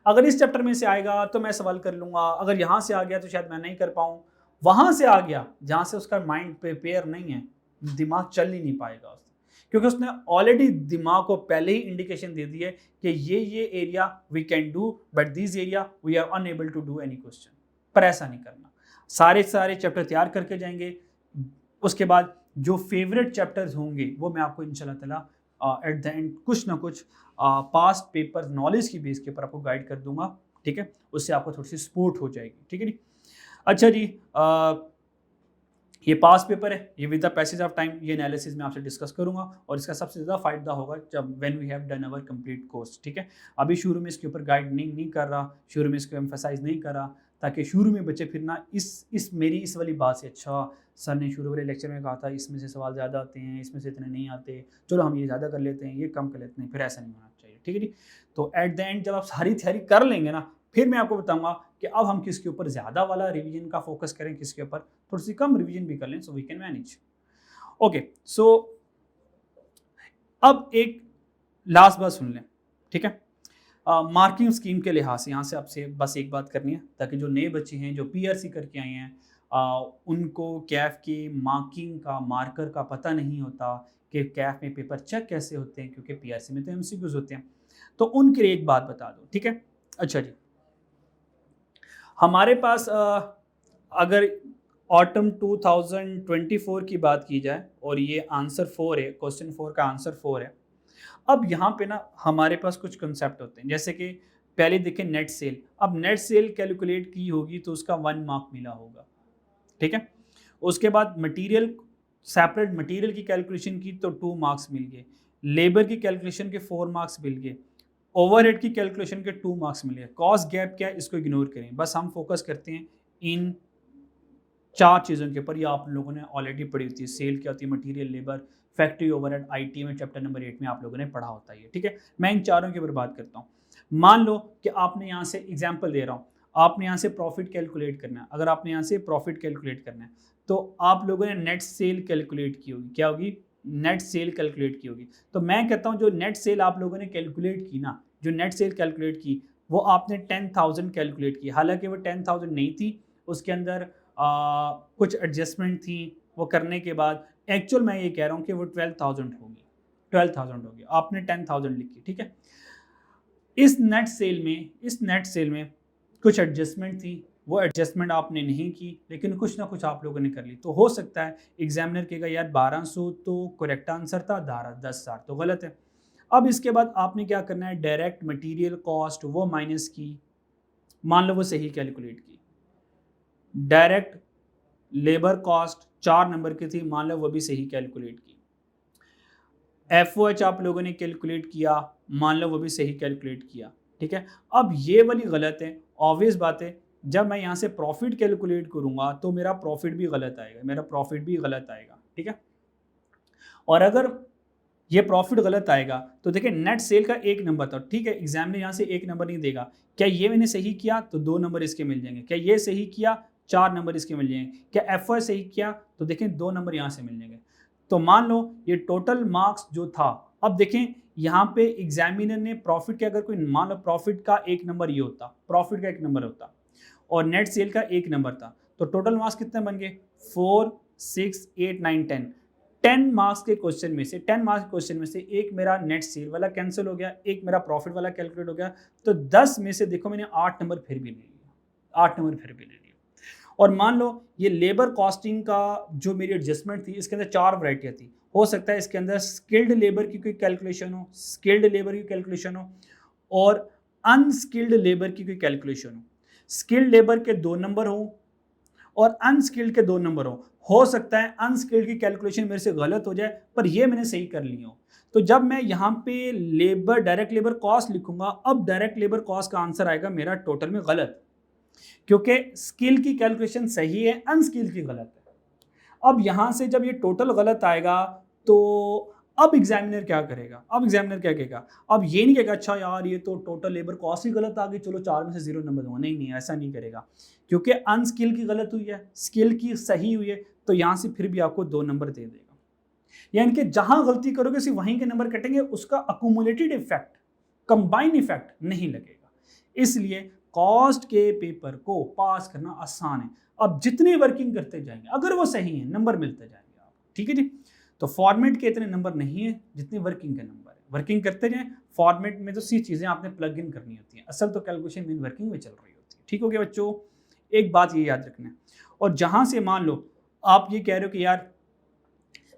अगर इस चैप्टर में से आएगा तो मैं सवाल कर लूंगा, अगर यहाँ से आ गया तो शायद मैं नहीं कर पाऊँ। वहां से आ गया जहां से उसका माइंड प्रिपेयर नहीं है, दिमाग चल ही नहीं पाएगा उससे, क्योंकि उसने ऑलरेडी दिमाग को पहले ही इंडिकेशन दे दी है कि ये area we can do, but this area we are unable to do any question. पर ऐसा नहीं करना। सारे सारे चैप्टर तैयार करके जाएंगे। उसके बाद जो फेवरेट चैप्टर्स होंगे वो मैं आपको इंशाल्लाह ताला एट द एंड कुछ ना कुछ पास्ट पेपर नॉलेज की बेस के ऊपर आपको गाइड कर दूंगा, ठीक है? उससे आपको थोड़ी सी सपोर्ट हो जाएगी, ठीक है जी? अच्छा जी, ये पास पेपर है, ये with the passage of time ये एनालिसिस मैं आपसे डिस्कस करूंगा, और इसका सबसे ज़्यादा फायदा होगा जब when we have done our complete course, ठीक है? अभी शुरू में इसके ऊपर गाइड नहीं कर रहा, शुरू में इसको एम्फेसाइज नहीं कर रहा, ताकि शुरू में बच्चे फिर ना इस मेरी इस वाली बात से, अच्छा सर ने शुरू वाले लेक्चर में कहा था इसमें से सवाल ज़्यादा आते हैं, इसमें से इतने नहीं आते, चलो हम ये ज़्यादा कर लेते हैं, ये कम कर लेते हैं, फिर ऐसा नहीं होना चाहिए, ठीक है जी? तो एट द एंड जब आप सारी तैयारी कर लेंगे ना, फिर मैं आपको बताऊंगा कि अब हम किसके ऊपर ज़्यादा वाला रिवीजन का फोकस करें, किसके ऊपर थोड़ी सी कम रिवीजन भी कर लें, so we can manage. Okay, so अब एक लास्ट बात सुन लें, ठीक है? मार्किंग स्कीम के लिहाज से यहाँ से आपसे बस एक बात करनी है, ताकि जो नए बच्चे हैं जो पीआरसी करके आए हैं, उनको कैफ की मार्किंग का, मार्कर का पता नहीं होता कि कैफ में पेपर चेक कैसे होते हैं, क्योंकि पीआरसी में तो एमसीक्यूज होते हैं। तो उनके लिए एक बात बता दो, ठीक है? अच्छा जी, हमारे पास अगर ऑटम 2024 की बात की जाए, और ये आंसर 4 है, क्वेश्चन 4 का आंसर 4 है। अब यहाँ पे ना हमारे पास कुछ कंसेप्ट होते हैं, जैसे कि पहले देखें नेट सेल। अब नेट सेल कैलकुलेट की होगी तो उसका 1 मार्क मिला होगा, ठीक है? उसके बाद मटेरियल, सेपरेट मटेरियल की कैलकुलेशन की तो 2 मार्क्स मिल गए, लेबर की कैलकुलेशन के 4 मार्क्स मिल गए, ओवरहेड की कैलकुलेशन के 2 मार्क्स मिले। कॉस्ट गैप क्या है इसको इग्नोर करें, बस हम फोकस करते हैं इन 4 चीज़ों के ऊपर। ये आप लोगों ने ऑलरेडी पढ़ी होती है, सेल क्या होती है, material, labour, factory overhead, IT में चैप्टर नंबर 8 में आप लोगों ने पढ़ा होता है, ठीक है? मैं इन चारों के ऊपर बात करता हूँ। मान लो कि आपने यहाँ से एग्जाम्पल दे रहा हूँ, आपने यहाँ से प्रॉफिट कैलकुलेट करना है। अगर आपने यहाँ से प्रॉफिट कैलकुलेट करना है तो आप लोगों ने नेट सेल कैलकुलेट की होगी। क्या होगी? नेट सेल कैलकुलेट की होगी। तो मैं कहता हूँ जो नेट सेल आप लोगों ने कैलकुलेट की ना, जो नेट सेल कैलकुलेट की, वो आपने 10,000 कैलकुलेट की। हालांकि वो 10,000 नहीं थी, उसके अंदर कुछ एडजस्टमेंट थी, वो करने के बाद एक्चुअल मैं ये कह रहा हूँ कि वो 12,000 होगी, 12,000 होगी। आपने 10,000 लिखी, ठीक है? इस नेट सेल में कुछ एडजस्टमेंट थी, वो एडजस्टमेंट आपने नहीं की, लेकिन कुछ ना कुछ आप लोगों ने कर ली। तो हो सकता है एग्जामिनर कहेगा यार 1200 तो करेक्ट आंसर था, 10,000 तो गलत है। अब इसके बाद आपने क्या करना है, डायरेक्ट मटेरियल कॉस्ट वो माइनस की, मान लो वो सही कैलकुलेट की। डायरेक्ट लेबर कॉस्ट 4 नंबर की थी, मान लो वो भी सही कैलकुलेट की। एफ आप लोगों ने कैलकुलेट किया, मान लो वो भी सही कैलकुलेट किया, ठीक है? अब ये वाली गलत है, ऑब्वियस बात है। जब मैं यहाँ से प्रॉफिट कैलकुलेट करूँगा तो मेरा प्रॉफिट भी गलत आएगा, ठीक है? और अगर ये प्रॉफिट गलत आएगा तो देखिए नेट सेल का 1 नंबर था, ठीक है? एग्जाम ने यहाँ से 1 नंबर नहीं देगा। क्या ये मैंने सही किया तो 2 नंबर इसके मिल जाएंगे, क्या ये सही किया 4 नंबर इसके मिल जाएंगे, क्या एफ सही किया तो देखें 2 नंबर यहाँ से मिल जाएंगे। तो मान लो ये टोटल मार्क्स जो था, अब देखें यहाँ पे एग्जामिनर ने प्रॉफिट के, अगर कोई मान लो प्रॉफिट का 1 नंबर ये होता, प्रॉफिट का 1 नंबर होता और नेट सेल का 1 नंबर था, तो टोटल मार्क्स कितने बन गए? 4, 6, 8, 9, 10। 10 मार्क्स के क्वेश्चन में से एक मेरा नेट सेल वाला कैंसिल हो गया, एक मेरा प्रॉफिट वाला कैलकुलेट हो गया। तो 10 में से देखो मैंने 8 नंबर फिर भी ले लिया, 8 नंबर फिर भी ले लिया। और मान लो ये लेबर कॉस्टिंग का जो मेरी एडजस्टमेंट थी, इसके अंदर 4 वैरायटियाँ थी हो सकता है इसके अंदर स्किल्ड लेबर की कोई कैलकुलेशन हो, स्किल्ड लेबर की कैलकुलेशन हो, और अनस्किल्ड लेबर की कोई कैलकुलेशन हो। स्किल्ड लेबर के 2 नंबर हो और अनस्किल्ड के 2 नंबर हो सकता है अनस्किल्ड की कैलकुलेशन मेरे से गलत हो जाए, पर ये मैंने सही कर ली हो। तो जब मैं यहाँ पे लेबर, डायरेक्ट लेबर कॉस्ट लिखूंगा, अब डायरेक्ट लेबर कॉस्ट का आंसर आएगा मेरा टोटल में गलत, क्योंकि स्किल की कैलकुलेशन सही है, अनस्किल की गलत है। अब यहाँ से जब ये टोटल गलत आएगा तो अब एग्जामिनर क्या करेगा? अब एग्जामिनर क्या कहेगा? अब ये नहीं कहेगा अच्छा यार ये तो टोटल लेबर कॉस्ट ही गलत आ गई, चलो 4 में से 0 नंबर दूंगा। नहीं नहीं, ऐसा नहीं करेगा, क्योंकि अनस्किल की गलत हुई है, स्किल की सही हुई है, तो यहाँ से फिर भी आपको 2 नंबर दे देगा। यानी कि जहां गलती करोगे सिर्फ वहीं के नंबर कटेंगे, उसका अकुमुलेटेड इफेक्ट, कंबाइन इफेक्ट नहीं लगेगा। इसलिए कॉस्ट के पेपर को पास करना आसान है। अब जितनी वर्किंग करते जाएंगे, अगर वो सही है, नंबर मिलते जाएंगे आप, ठीक है जी। तो फॉर्मेट के इतने नंबर नहीं है जितने वर्किंग के नंबर है। वर्किंग करते जाएं, फॉर्मेट में तो सी चीज़ें आपने प्लग इन करनी होती हैं, असल तो कैलकुलेशन मेन वर्किंग में चल रही होती है। ठीक हो गया बच्चों, एक बात ये याद रखना है। और जहां से मान लो आप ये कह रहे हो कि यार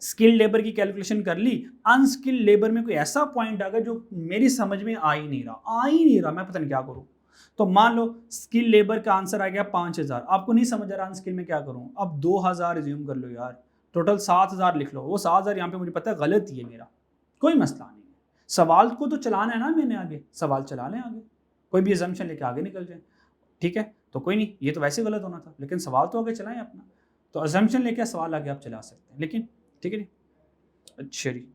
स्किल्ड लेबर की कैलकुलेशन कर ली, अनस्किल्ड लेबर में कोई ऐसा पॉइंट आ गया जो मेरी समझ में आ ही नहीं रहा, मैं पता नहीं क्या करूं। तो मान लो स्किल लेबर का आंसर आ गया 5000, आपको नहीं समझ आ रहा अनस्किल में क्या करूं, अब 2000 रिज्यूम कर लो यार, टोटल 7000 लिख लो। वो 7000 यहाँ पे मुझे पता है गलत ही है मेरा, कोई मसला नहीं है। सवाल को तो चलाना है ना मैंने, आगे सवाल चला लें, आगे कोई भी एजम्पशन लेके आगे निकल जाए, ठीक है। तो कोई नहीं, ये तो वैसे गलत होना था, लेकिन सवाल तो आगे चलाएं अपना। तो एजम्पशन लेके सवाल आगे आप चला सकते हैं, लेकिन ठीक है जी। अच्छा जी,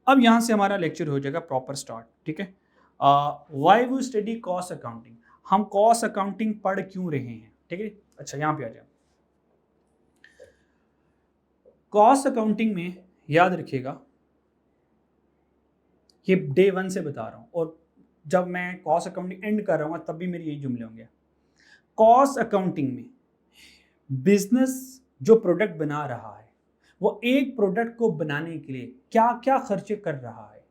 अब यहाँ से हमारा लेक्चर हो जाएगा प्रॉपर स्टार्ट, ठीक है। Why we study cost accounting, हम कॉस्ट अकाउंटिंग पढ़ क्यों रहे हैं, ठीक है। अच्छा यहाँ पे आ जाए, कॉस्ट अकाउंटिंग में याद रखिएगा, ये डे 1 से बता रहा हूँ, और जब मैं कॉस्ट अकाउंटिंग एंड कर रहा हूँ तब भी मेरे यही जुमले होंगे। कॉस्ट अकाउंटिंग में बिजनेस जो प्रोडक्ट बना रहा है, वो एक प्रोडक्ट को बनाने के लिए क्या क्या खर्चे कर रहा है।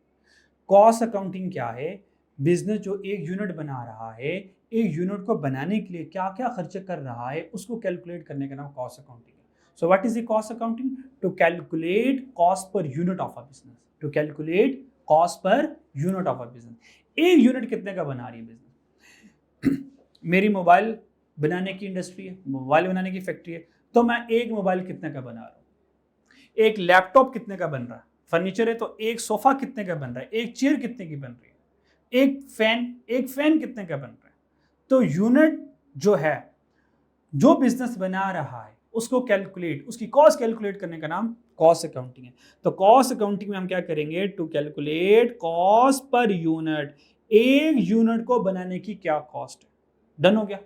कॉस्ट अकाउंटिंग क्या है? बिजनेस जो एक यूनिट बना रहा है, एक यूनिट को बनाने के लिए क्या क्या खर्चे कर रहा है, उसको कैलकुलेट करने का नाम कॉस्ट अकाउंटिंग है। So what is the cost accounting? To calculate cost per unit of a business, to calculate cost per unit of a business. एक यूनिट कितने का बना रही है बिजनेस? मेरी मोबाइल बनाने की इंडस्ट्री है, मोबाइल बनाने की फैक्ट्री है, तो मैं एक मोबाइल कितने का बना रहा हूँ, एक लैपटॉप कितने का बन रहा है, फर्नीचर है तो एक सोफा कितने का बन रहा है, एक चेयर कितने की बन रही है, एक फैन कितने का बन रहा है। तो यूनिट जो है, जो बिजनेस बना रहा है, उसको कैलकुलेट, उसकी कॉस्ट कैलकुलेट करने का नाम कॉस्ट अकाउंटिंग है। तो कॉस्ट अकाउंटिंग में हम क्या करेंगे? To calculate cost per unit, एक यूनिट को बनाने की क्या कॉस्ट है। डन हो गया।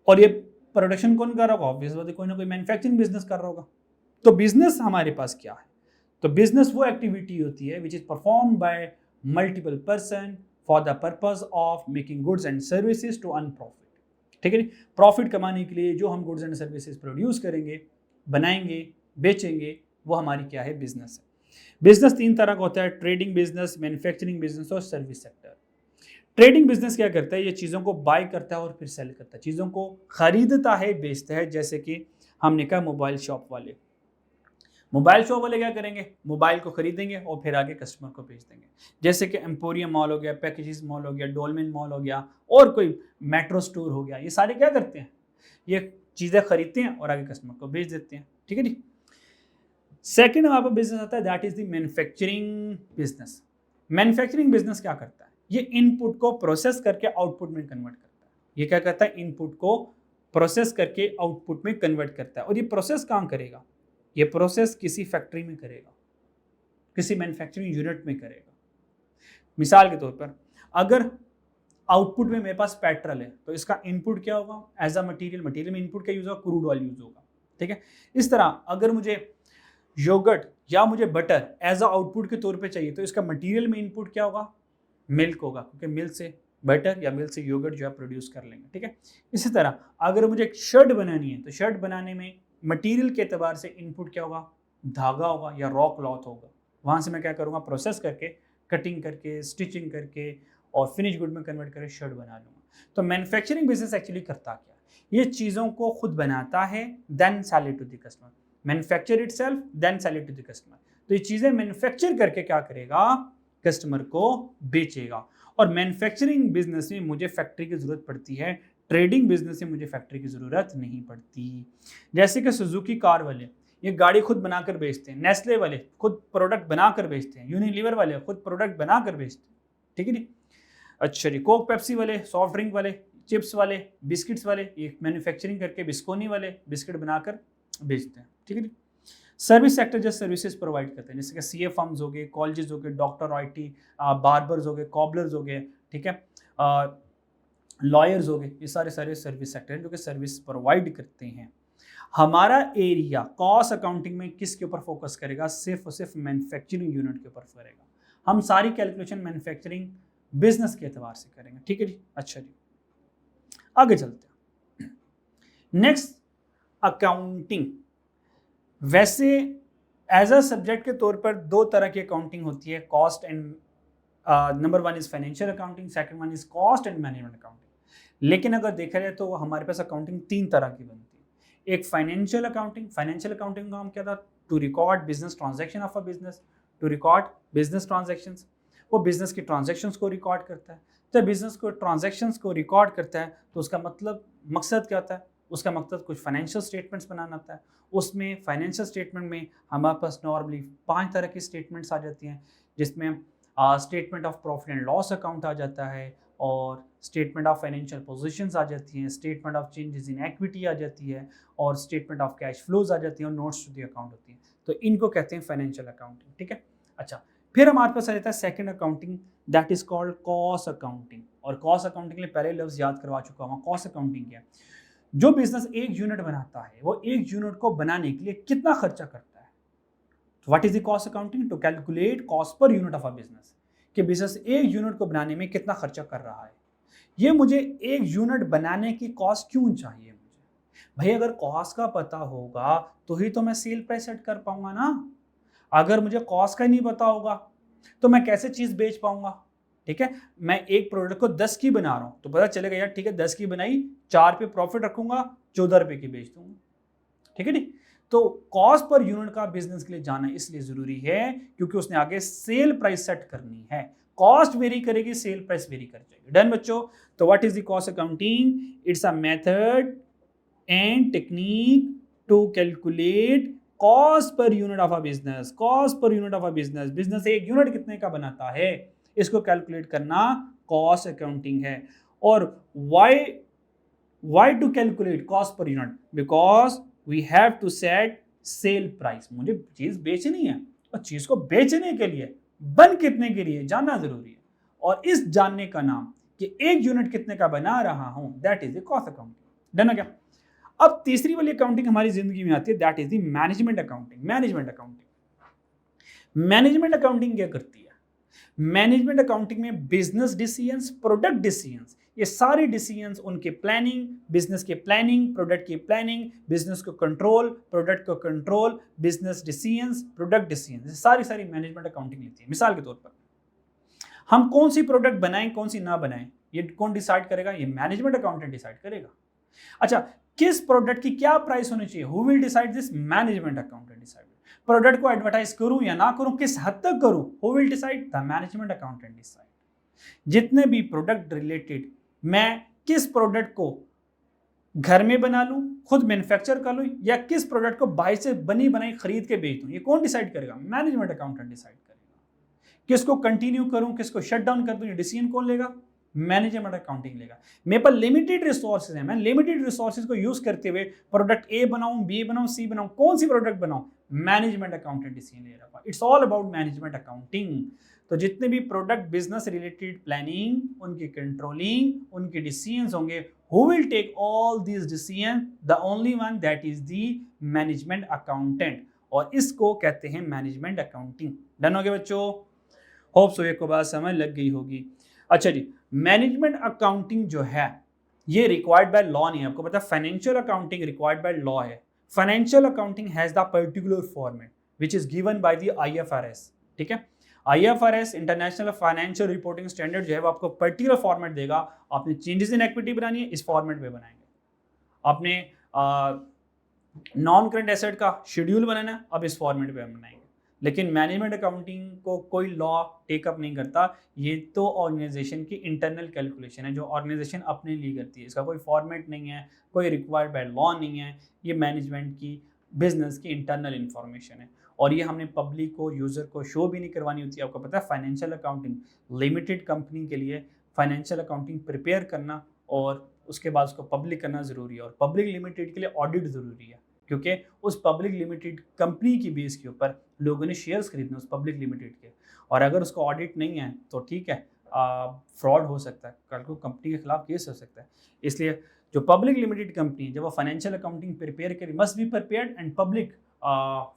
और ये प्रोडक्शन कौन कर रहा होगा? ऑब्वियसली कोई ना कोई मैन्युफैक्चरिंग बिजनेस कर रहा होगा। तो बिजनेस हमारे पास क्या है? तो बिजनेस वो एक्टिविटी होती है which is perform by multiple person for the purpose of making goods and services to earn profit, ठीक है। प्रॉफिट कमाने के लिए जो हम गुड्स एंड सर्विसेज प्रोड्यूस करेंगे, बनाएंगे, बेचेंगे, वो हमारी क्या है? बिजनेस है। बिजनेस 3 तरह का होता है, ट्रेडिंग बिजनेस, मैन्युफैक्चरिंग बिजनेस और सर्विस सेक्टर। ट्रेडिंग बिजनेस क्या करता है? ये चीज़ों को बाय करता है और फिर सेल करता है, चीज़ों को खरीदता है, बेचता है। जैसे कि हमने कहा मोबाइल शॉप वाले, मोबाइल शॉप वाले क्या करेंगे? मोबाइल को खरीदेंगे और फिर आगे कस्टमर को बेच देंगे। जैसे कि एम्पोरियम मॉल हो गया, पैकेजेस मॉल हो गया, डोलमेन मॉल हो गया, और कोई मेट्रो स्टोर हो गया, ये सारे क्या करते हैं? ये चीज़ें खरीदते हैं और आगे कस्टमर को बेच देते हैं, ठीक है जी। सेकेंड हमारे पास बिजनेस आता है, that is the manufacturing business. Manufacturing business क्या करता है? ये इनपुट को प्रोसेस करके आउटपुट में कन्वर्ट करता है। ये क्या करता है? इनपुट को प्रोसेस करके आउटपुट में कन्वर्ट करता है। और ये प्रोसेस कहाँ करेगा? ये प्रोसेस किसी फैक्ट्री में करेगा, किसी मैन्युफैक्चरिंग यूनिट में करेगा। मिसाल के तौर पर अगर आउटपुट में मेरे पास पेट्रोल है, तो इसका इनपुट क्या होगा? एज अ मटीरियल, मटीरियल में इनपुट क्या यूज होगा? क्रूड ऑयल यूज होगा, ठीक है। इस तरह अगर मुझे योगर्ट या मुझे बटर एज अ आउटपुट के तौर पे चाहिए, तो इसका मटेरियल में इनपुट क्या होगा? मिल्क होगा, क्योंकि मिल्क से बटर या मिल्क से योगर्ट जो है प्रोड्यूस कर लेंगे, ठीक है। इसी तरह अगर मुझे एक शर्ट बनानी है, तो शर्ट बनाने में मटेरियल के एतबार से इनपुट क्या होगा? धागा होगा या रॉ क्लॉथ होगा। वहाँ से मैं क्या करूँगा? प्रोसेस करके, कटिंग करके, स्टिचिंग करके और फिनिश गुड में कन्वर्ट करके शर्ट बना लूँगा। तो मैन्युफैक्चरिंग बिजनेस एक्चुअली करता क्या? ये चीज़ों को खुद बनाता है, then sell it to the customer. Manufacture itself then sell it to the customer. तो ये चीजें मैन्युफैक्चर करके क्या करेगा, कस्टमर को बेचेगा। और मैन्युफैक्चरिंग बिजनेस में मुझे फैक्ट्री की जरूरत पड़ती है, ट्रेडिंग बिजनेस में मुझे फैक्ट्री की जरूरत नहीं पड़ती। जैसे कि सुजुकी कार वाले ये गाड़ी खुद बनाकर बेचते हैं, नेस्ले वाले खुद प्रोडक्ट बनाकर बेचते हैं, यूनिलीवर वाले खुद प्रोडक्ट बनाकर बेचते हैं, ठीक है जी। अच्छा जी, कोक पेप्सी वाले, सॉफ्ट ड्रिंक वाले, चिप्स वाले, बिस्किट्स वाले, ये मैन्युफैक्चरिंग करके बिस्कोनी वाले बिस्किट बनाकर बेचते हैं, ठीक है जी। सर्विस सेक्टर जो सर्विसेज प्रोवाइड करते हैं, जैसे कि सीए फर्म्स हो गए, कॉलेजेस हो गए, डॉक्टर, आईटी, बार्बर्स हो गए, कॉबलर्स हो गए, ठीक है, लॉयर्स हो गए, ये सारे सर्विस सेक्टर हैं जो कि सर्विस प्रोवाइड करते हैं। हमारा एरिया कॉस्ट अकाउंटिंग में किसके ऊपर फोकस करेगा, सिर्फ और सिर्फ मैन्युफैक्चरिंग यूनिट के ऊपर करेगा। हम सारी कैलकुलेशन मैन्युफैक्चरिंग बिजनेस के एतबार से करेंगे, ठीक है जी। अच्छा जी, आगे चलते हैं। Next, accounting. वैसे एज अ सब्जेक्ट के तौर पर दो तरह की अकाउंटिंग होती है, cost and number one is financial accounting, second one is cost and management accounting. लेकिन अगर देखा जाए तो हमारे पास अकाउंटिंग तीन तरह की बनती है। एक फाइनेंशियल अकाउंटिंग, फाइनेंशियल अकाउंटिंग का काम क्या था, to record business transaction of a business, to record business transactions. वो बिजनेस की ट्रांजैक्शंस को रिकॉर्ड करता है। जब बिजनेस को ट्रांजैक्शंस को रिकॉर्ड करता है तो उसका मतलब मकसद क्या होता है, उसका मकसद कुछ फाइनेंशियल स्टेटमेंट्स बनाना होता है। उसमें फाइनेंशियल स्टेटमेंट में हमारे पास नॉर्मली 5 तरह की स्टेटमेंट्स आ जाती हैं, जिसमें statement of profit and loss account आ जाता है, और स्टेटमेंट ऑफ फाइनेंशियल पोजीशंस आ जाती हैं, statement of changes in equity आ जाती है, और स्टेटमेंट ऑफ कैश फ्लोज आ जाती हैं, और नोट्स टू द अकाउंट होती हैं। तो इनको कहते हैं फाइनेंशियल अकाउंटिंग, ठीक है। अच्छा, फिर हमारे पास आ जाता है second accounting, that is called cost accounting. और कॉस्ट अकाउंटिंग के लिए पहले लफ्ज याद करवा चुका हूँ। कॉस्ट अकाउंटिंग क्या है, जो बिजनेस एक यूनिट बनाता है वो एक यूनिट को बनाने के लिए कितना खर्चा करता है। तो what is the cost accounting, to calculate cost per unit of a business, कि बिजनेस एक यूनिट को बनाने में कितना खर्चा कर रहा है। ये मुझे एक यूनिट बनाने की कॉस्ट क्यों चाहिए मुझे भाई, अगर कॉस्ट का पता होगा तो ही तो मैं सेल प्राइस सेट कर पाऊंगा ना। अगर मुझे कॉस्ट का ही नहीं पता होगा तो मैं कैसे चीज बेच पाऊंगा, ठीक है। मैं एक प्रोडक्ट को 10 की बना रहा हूं तो पता चलेगा यार ठीक है 10 की बनाई, 4 पे प्रॉफिट रखूंगा, 14 रुपए की बेच दूंगा, ठीक है नी। तो कॉस्ट पर यूनिट का बिजनेस के लिए जाना इसलिए जरूरी है क्योंकि उसने आगे सेल प्राइस सेट करनी है। कॉस्ट वेरी करेगी, सेल प्राइस वेरी कर जाएगी। डन बच्चों। तो what is the cost accounting, it's a method and technique to calculate cost per unit of a business. Cost per unit of a business, business एक unit कितने का बनाता है इसको कैलकुलेट करना कॉस्ट अकाउंटिंग है। और why to calculate cost per unit, because we have to set sale price. मुझे चीज बेचनी है और चीज को बेचने के लिए बन कितने के लिए जानना जरूरी है, और इस जानने का नाम कि एक यूनिट कितने का बना रहा हूं, that is the cost accounting. Done हो गया। अब तीसरी वाली अकाउंटिंग हमारी जिंदगी में आती है, that is the management accounting. Management accounting, management accounting क्या करती है, मैनेजमेंट अकाउंटिंग में बिजनेस डिसीजंस, प्रोडक्ट डिसीजंस, ये सारे डिसीजंस, उनके प्लानिंग, बिजनेस के प्लानिंग, प्रोडक्ट की प्लानिंग, बिजनेस को कंट्रोल, प्रोडक्ट को control, business decisions, product decisions, सारी मैनेजमेंट अकाउंटिंग लेती है। मिसाल के तौर पर हम कौन सी प्रोडक्ट बनाएं कौन सी ना बनाएं, ये कौन डिसाइड करेगा, ये मैनेजमेंट अकाउंटेंट डिसाइड करेगा। अच्छा, किस प्रोडक्ट की क्या प्राइस होनी चाहिए, who will decide this, management accountant decide. Product को एडवर्टाइज करूं या ना करूं, किस हद तक करूं, who will decide, the management accountant decide. जितने भी प्रोडक्ट रिलेटेड, मैं किस प्रोडक्ट को घर में बना लूं, खुद मैन्युफैक्चर कर लूं, या किस प्रोडक्ट को बाहर से बनी बनाई खरीद के बेच दूं, ये कौन डिसाइड करेगा, मैनेजमेंट अकाउंटेंट डिसाइड करेगा। किसको कंटिन्यू करूं, किसको शट डाउन कर दूं, ये डिसीजन कौन लेगा, मैनेजमेंट अकाउंटिंग लेगा। मेरे पास लिमिटेड रिसोर्सेज हैं, मैं लिमिटेड रिसोर्सेज को यूज करते हुए प्रोडक्ट ए बनाऊं, बी बनाऊं, सी बनाऊं, कौन सी प्रोडक्ट बनाऊं, मैनेजमेंट अकाउंटेंट डिसीजन ले रहा है। It's all about management accounting. तो जितने भी प्रोडक्ट बिजनेस रिलेटेड प्लानिंग, उनकी कंट्रोलिंग, उनके डिसीजंस होंगे, who will take all these decision, the only one, that is the management accountant, और इसको कहते हैं मैनेजमेंट अकाउंटिंग। डन हो गया बच्चों, होप सो एक को बात समझ लग गई होगी। अच्छा जी, मैनेजमेंट अकाउंटिंग जो है ये रिक्वायर्ड बाय लॉ नहीं है, आपको पता है financial accounting required by law है। Financial accounting has the particular format which is given by the IFRS, ठीक है। IFRS international financial reporting standard जो है वो आपको पर्टिकुलर फॉर्मेट देगा। आपने चेंजेस इन इक्विटी बनानी है, इस फॉर्मेट में बनाएंगे। आपने नॉन करंट एसेट का शेड्यूल बनाना है, अब इस फॉर्मेट पे हम बनाएंगे। लेकिन मैनेजमेंट अकाउंटिंग को कोई लॉ टेकअप नहीं करता, ये तो ऑर्गेनाइजेशन की इंटरनल कैलकुलेशन है जो ऑर्गेनाइजेशन अपने लिए करती है। इसका कोई फॉर्मेट नहीं है, कोई रिक्वायर्ड बाय लॉ नहीं है, ये मैनेजमेंट की बिजनेस की इंटरनल इंफॉर्मेशन है। और ये हमने पब्लिक को, यूज़र को शो भी नहीं करवानी होती है। आपको पता है फाइनेंशियल अकाउंटिंग लिमिटेड कंपनी के लिए फाइनेंशियल अकाउंटिंग प्रिपेयर करना और उसके बाद उसको पब्लिक करना ज़रूरी है, और पब्लिक लिमिटेड के लिए ऑडिट ज़रूरी है, क्योंकि उस पब्लिक लिमिटेड कंपनी की बेस के ऊपर लोगों ने शेयर्स खरीदने उस पब्लिक लिमिटेड के, और अगर उसका ऑडिट नहीं है तो ठीक है, फ्रॉड हो सकता है, कल को कंपनी के खिलाफ केस हो सकता है। इसलिए जो पब्लिक लिमिटेड कंपनी है जब वो फाइनेंशियल अकाउंटिंग प्रिपेयर करेगी, must be prepared and public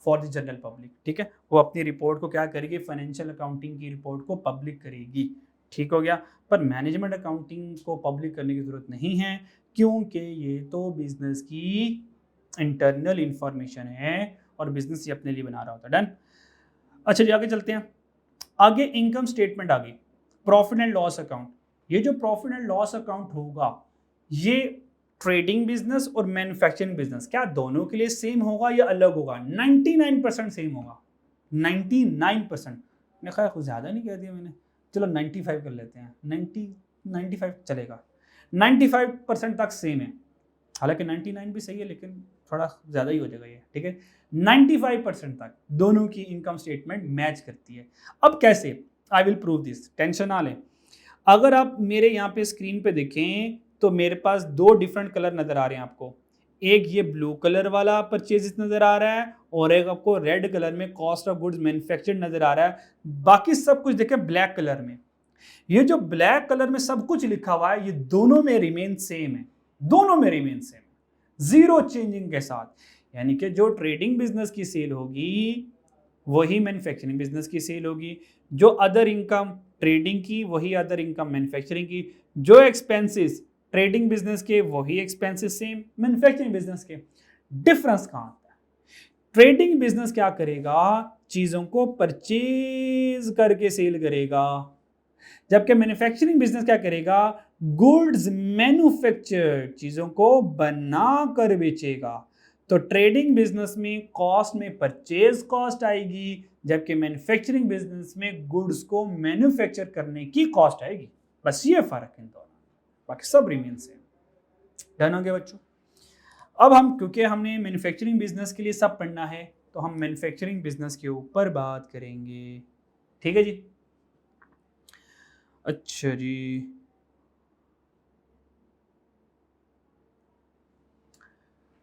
for the general public, ठीक है। वो अपनी रिपोर्ट को क्या करेगी, फाइनेंशियल अकाउंटिंग की रिपोर्ट को पब्लिक करेगी, ठीक हो गया। पर मैनेजमेंट अकाउंटिंग को पब्लिक करने की ज़रूरत नहीं है, क्योंकि ये तो बिजनेस की इंटरनल इंफॉर्मेशन है और बिजनेस ये अपने लिए बना रहा होता है। डन। अच्छा जी, आगे चलते हैं। आगे इनकम स्टेटमेंट आ गई, प्रॉफिट एंड लॉस अकाउंट। ये जो प्रॉफिट एंड लॉस अकाउंट होगा, ये ट्रेडिंग बिजनेस और मैन्युफैक्चरिंग बिजनेस, क्या दोनों के लिए सेम होगा या अलग होगा? 99% सेम होगा, 99%। मैं खैर कुछ ज़्यादा नहीं कह दिया मैंने, चलो 95 कर लेते हैं, 95 चलेगा। 95% तक सेम है, हालांकि 99 भी सही है लेकिन थोड़ा ज़्यादा ही हो जाएगा ये, ठीक है। 95% तक दोनों की इनकम स्टेटमेंट मैच करती है। अब कैसे? I will prove this, tension ना लें। अगर आप मेरे यहाँ पे स्क्रीन पे देखें तो मेरे पास दो डिफरेंट कलर नज़र आ रहे हैं आपको। एक ये ब्लू कलर वाला परचेजेस नज़र आ रहा है और एक आपको रेड कलर में कॉस्ट ऑफ गुड्स मैन्युफैक्चर्ड नज़र आ रहा है। बाकी सब कुछ देखें ब्लैक कलर में। ये जो ब्लैक कलर में सब कुछ लिखा हुआ है, ये दोनों में रिमेन सेम है, दोनों में रिमेन सेम, जीरो चेंजिंग के साथ। यानी कि जो ट्रेडिंग बिजनेस की सेल होगी वही मैन्युफैक्चरिंग बिजनेस की सेल होगी, जो अदर इनकम ट्रेडिंग की वही अदर इनकम मैन्युफैक्चरिंग की, जो एक्सपेंसेस ट्रेडिंग बिजनेस के वही एक्सपेंसेस सेम मैन्युफैक्चरिंग बिजनेस के। डिफरेंस कहाँ आता है? ट्रेडिंग बिजनेस क्या करेगा, चीजों को परचेज करके सेल करेगा, जबकि मैन्युफैक्चरिंग बिजनेस क्या करेगा, गुड्स मैन्युफैक्चर, चीजों को बनाकर बेचेगा। तो ट्रेडिंग बिजनेस में कॉस्ट में परचेज कॉस्ट आएगी, जबकि मैन्युफैक्चरिंग बिजनेस में गुड्स को मैन्युफैक्चर करने की कॉस्ट आएगी। बस ये फर्क है दोनों, बाकी सब रिमेन सेम। डन हो गया बच्चों? अब हम, क्योंकि हमने मैन्युफैक्चरिंग बिजनेस के लिए सब पढ़ना है, तो हम मैन्युफैक्चरिंग बिजनेस के ऊपर बात करेंगे, ठीक है जी। अच्छा जी,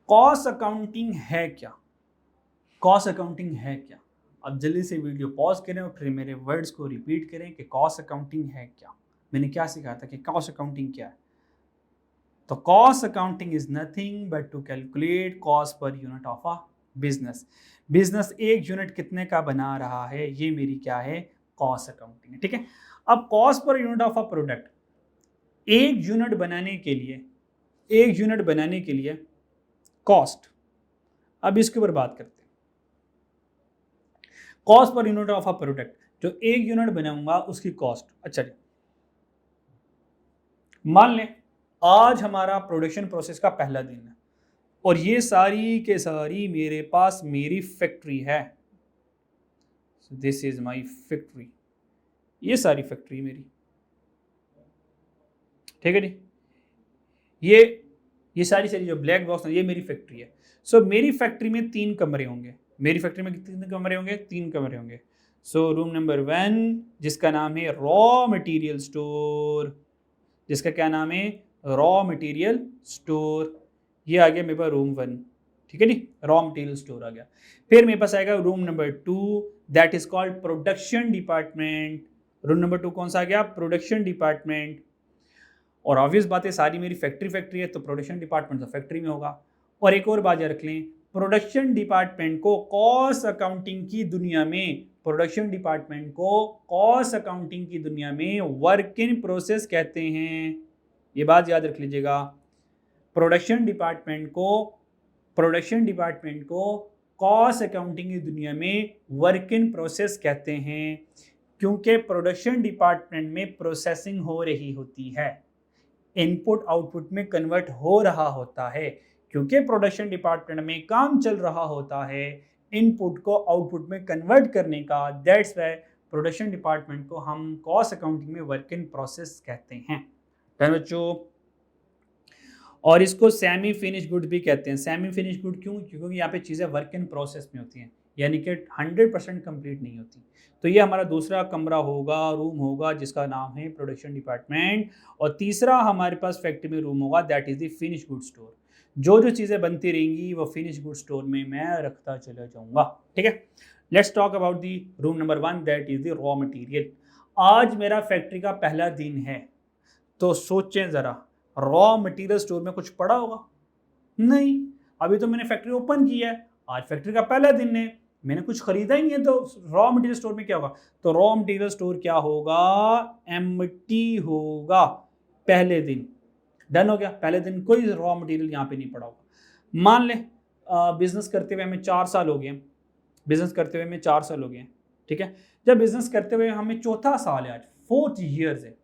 कॉस्ट अकाउंटिंग है क्या? कॉस्ट अकाउंटिंग है क्या? अब जल्दी से वीडियो पॉज करें और फिर मेरे वर्ड्स को रिपीट करें कि कॉस्ट अकाउंटिंग है क्या। मैंने क्या सिखाया था कि कॉस्ट अकाउंटिंग क्या है? तो cost accounting is nothing but to calculate cost per unit of a business. Business एक यूनिट कितने का बना रहा है, ये मेरी क्या है, कॉस्ट अकाउंटिंग है, ठीक है। अब cost per unit of a product, एक यूनिट बनाने के लिए, एक यूनिट बनाने के लिए कॉस्ट, अब इसके ऊपर बात करते हैं। Cost per unit of a product, जो एक यूनिट बनाऊंगा उसकी कॉस्ट। अच्छा जी, मान लें आज हमारा प्रोडक्शन प्रोसेस का पहला दिन है और ये सारी के सारी मेरे पास मेरी फैक्ट्री है। दिस इज माय फैक्ट्री, ये सारी फैक्ट्री मेरी, ठीक है जी। ये सारी जो ब्लैक बॉक्स है ये मेरी फैक्ट्री है। सो मेरी फैक्ट्री में 3 कमरे होंगे। मेरी फैक्ट्री में कितने कमरे होंगे? 3 कमरे होंगे। सो रूम नंबर 1 जिसका नाम है रॉ मटेरियल स्टोर, जिसका क्या नाम है, रॉ मटेरियल स्टोर, ये आ गया मेरे पास रूम 1, ठीक है जी, रॉ मटेरियल स्टोर आ गया। फिर मेरे पास आएगा room number 2, that is called production department. Room number 2 कौन सा आ गया? Production department. और ऑब्वियस बात है सारी मेरी फैक्ट्री है तो प्रोडक्शन डिपार्टमेंट तो फैक्ट्री में होगा। और एक और बात याद रख लें, प्रोडक्शन डिपार्टमेंट को कॉस्ट अकाउंटिंग की दुनिया में, प्रोडक्शन डिपार्टमेंट को कॉस्ट अकाउंटिंग की दुनिया में वर्क इन प्रोसेस कहते हैं। ये बात याद रख लीजिएगा, प्रोडक्शन डिपार्टमेंट को कॉस्ट अकाउंटिंग की दुनिया में वर्क इन प्रोसेस कहते हैं, क्योंकि प्रोडक्शन डिपार्टमेंट में प्रोसेसिंग हो रही होती है, इनपुट आउटपुट में कन्वर्ट हो रहा होता है। क्योंकि प्रोडक्शन डिपार्टमेंट में काम चल रहा होता है इनपुट को आउटपुट में कन्वर्ट करने का, दैट्स वाई प्रोडक्शन डिपार्टमेंट को हम कॉस्ट अकाउंटिंग में वर्क इन प्रोसेस कहते हैं। डन बच्चों। और इसको सेमी फिनिश गुड भी कहते हैं। सेमी फिनिश गुड क्यों? क्योंकि यहाँ पे चीज़ें वर्क इन प्रोसेस में होती हैं, यानी कि 100% कंप्लीट नहीं होती। तो ये हमारा दूसरा कमरा होगा, रूम होगा, जिसका नाम है प्रोडक्शन डिपार्टमेंट। और तीसरा हमारे पास फैक्ट्री में रूम होगा, that is the finish good store. जो चीज़ें बनती रहेंगी वो फिनिश गुड स्टोर में मैं रखता चला जाऊँगा। ठीक है, let's talk about the room number 1, that is the raw material. आज मेरा फैक्ट्री का पहला दिन है, तो सोचें ज़रा, रॉ मटेरियल स्टोर में कुछ पड़ा होगा? नहीं, अभी तो मैंने फैक्ट्री ओपन की है, आज फैक्ट्री का पहला दिन है, मैंने कुछ खरीदा ही नहीं है, तो रॉ मटेरियल स्टोर में क्या होगा? तो रॉ मटेरियल स्टोर क्या होगा? एम्प्टी होगा पहले दिन। डन हो गया, पहले दिन कोई रॉ मटेरियल यहाँ पे नहीं पड़ा होगा। मान ले बिजनेस करते हुए हमें 4 साल हो गए, बिजनेस करते हुए हमें 4 साल हो गए, ठीक है। जब बिजनेस करते हुए हमें चौथा साल है, आज 4th ईयर्स है,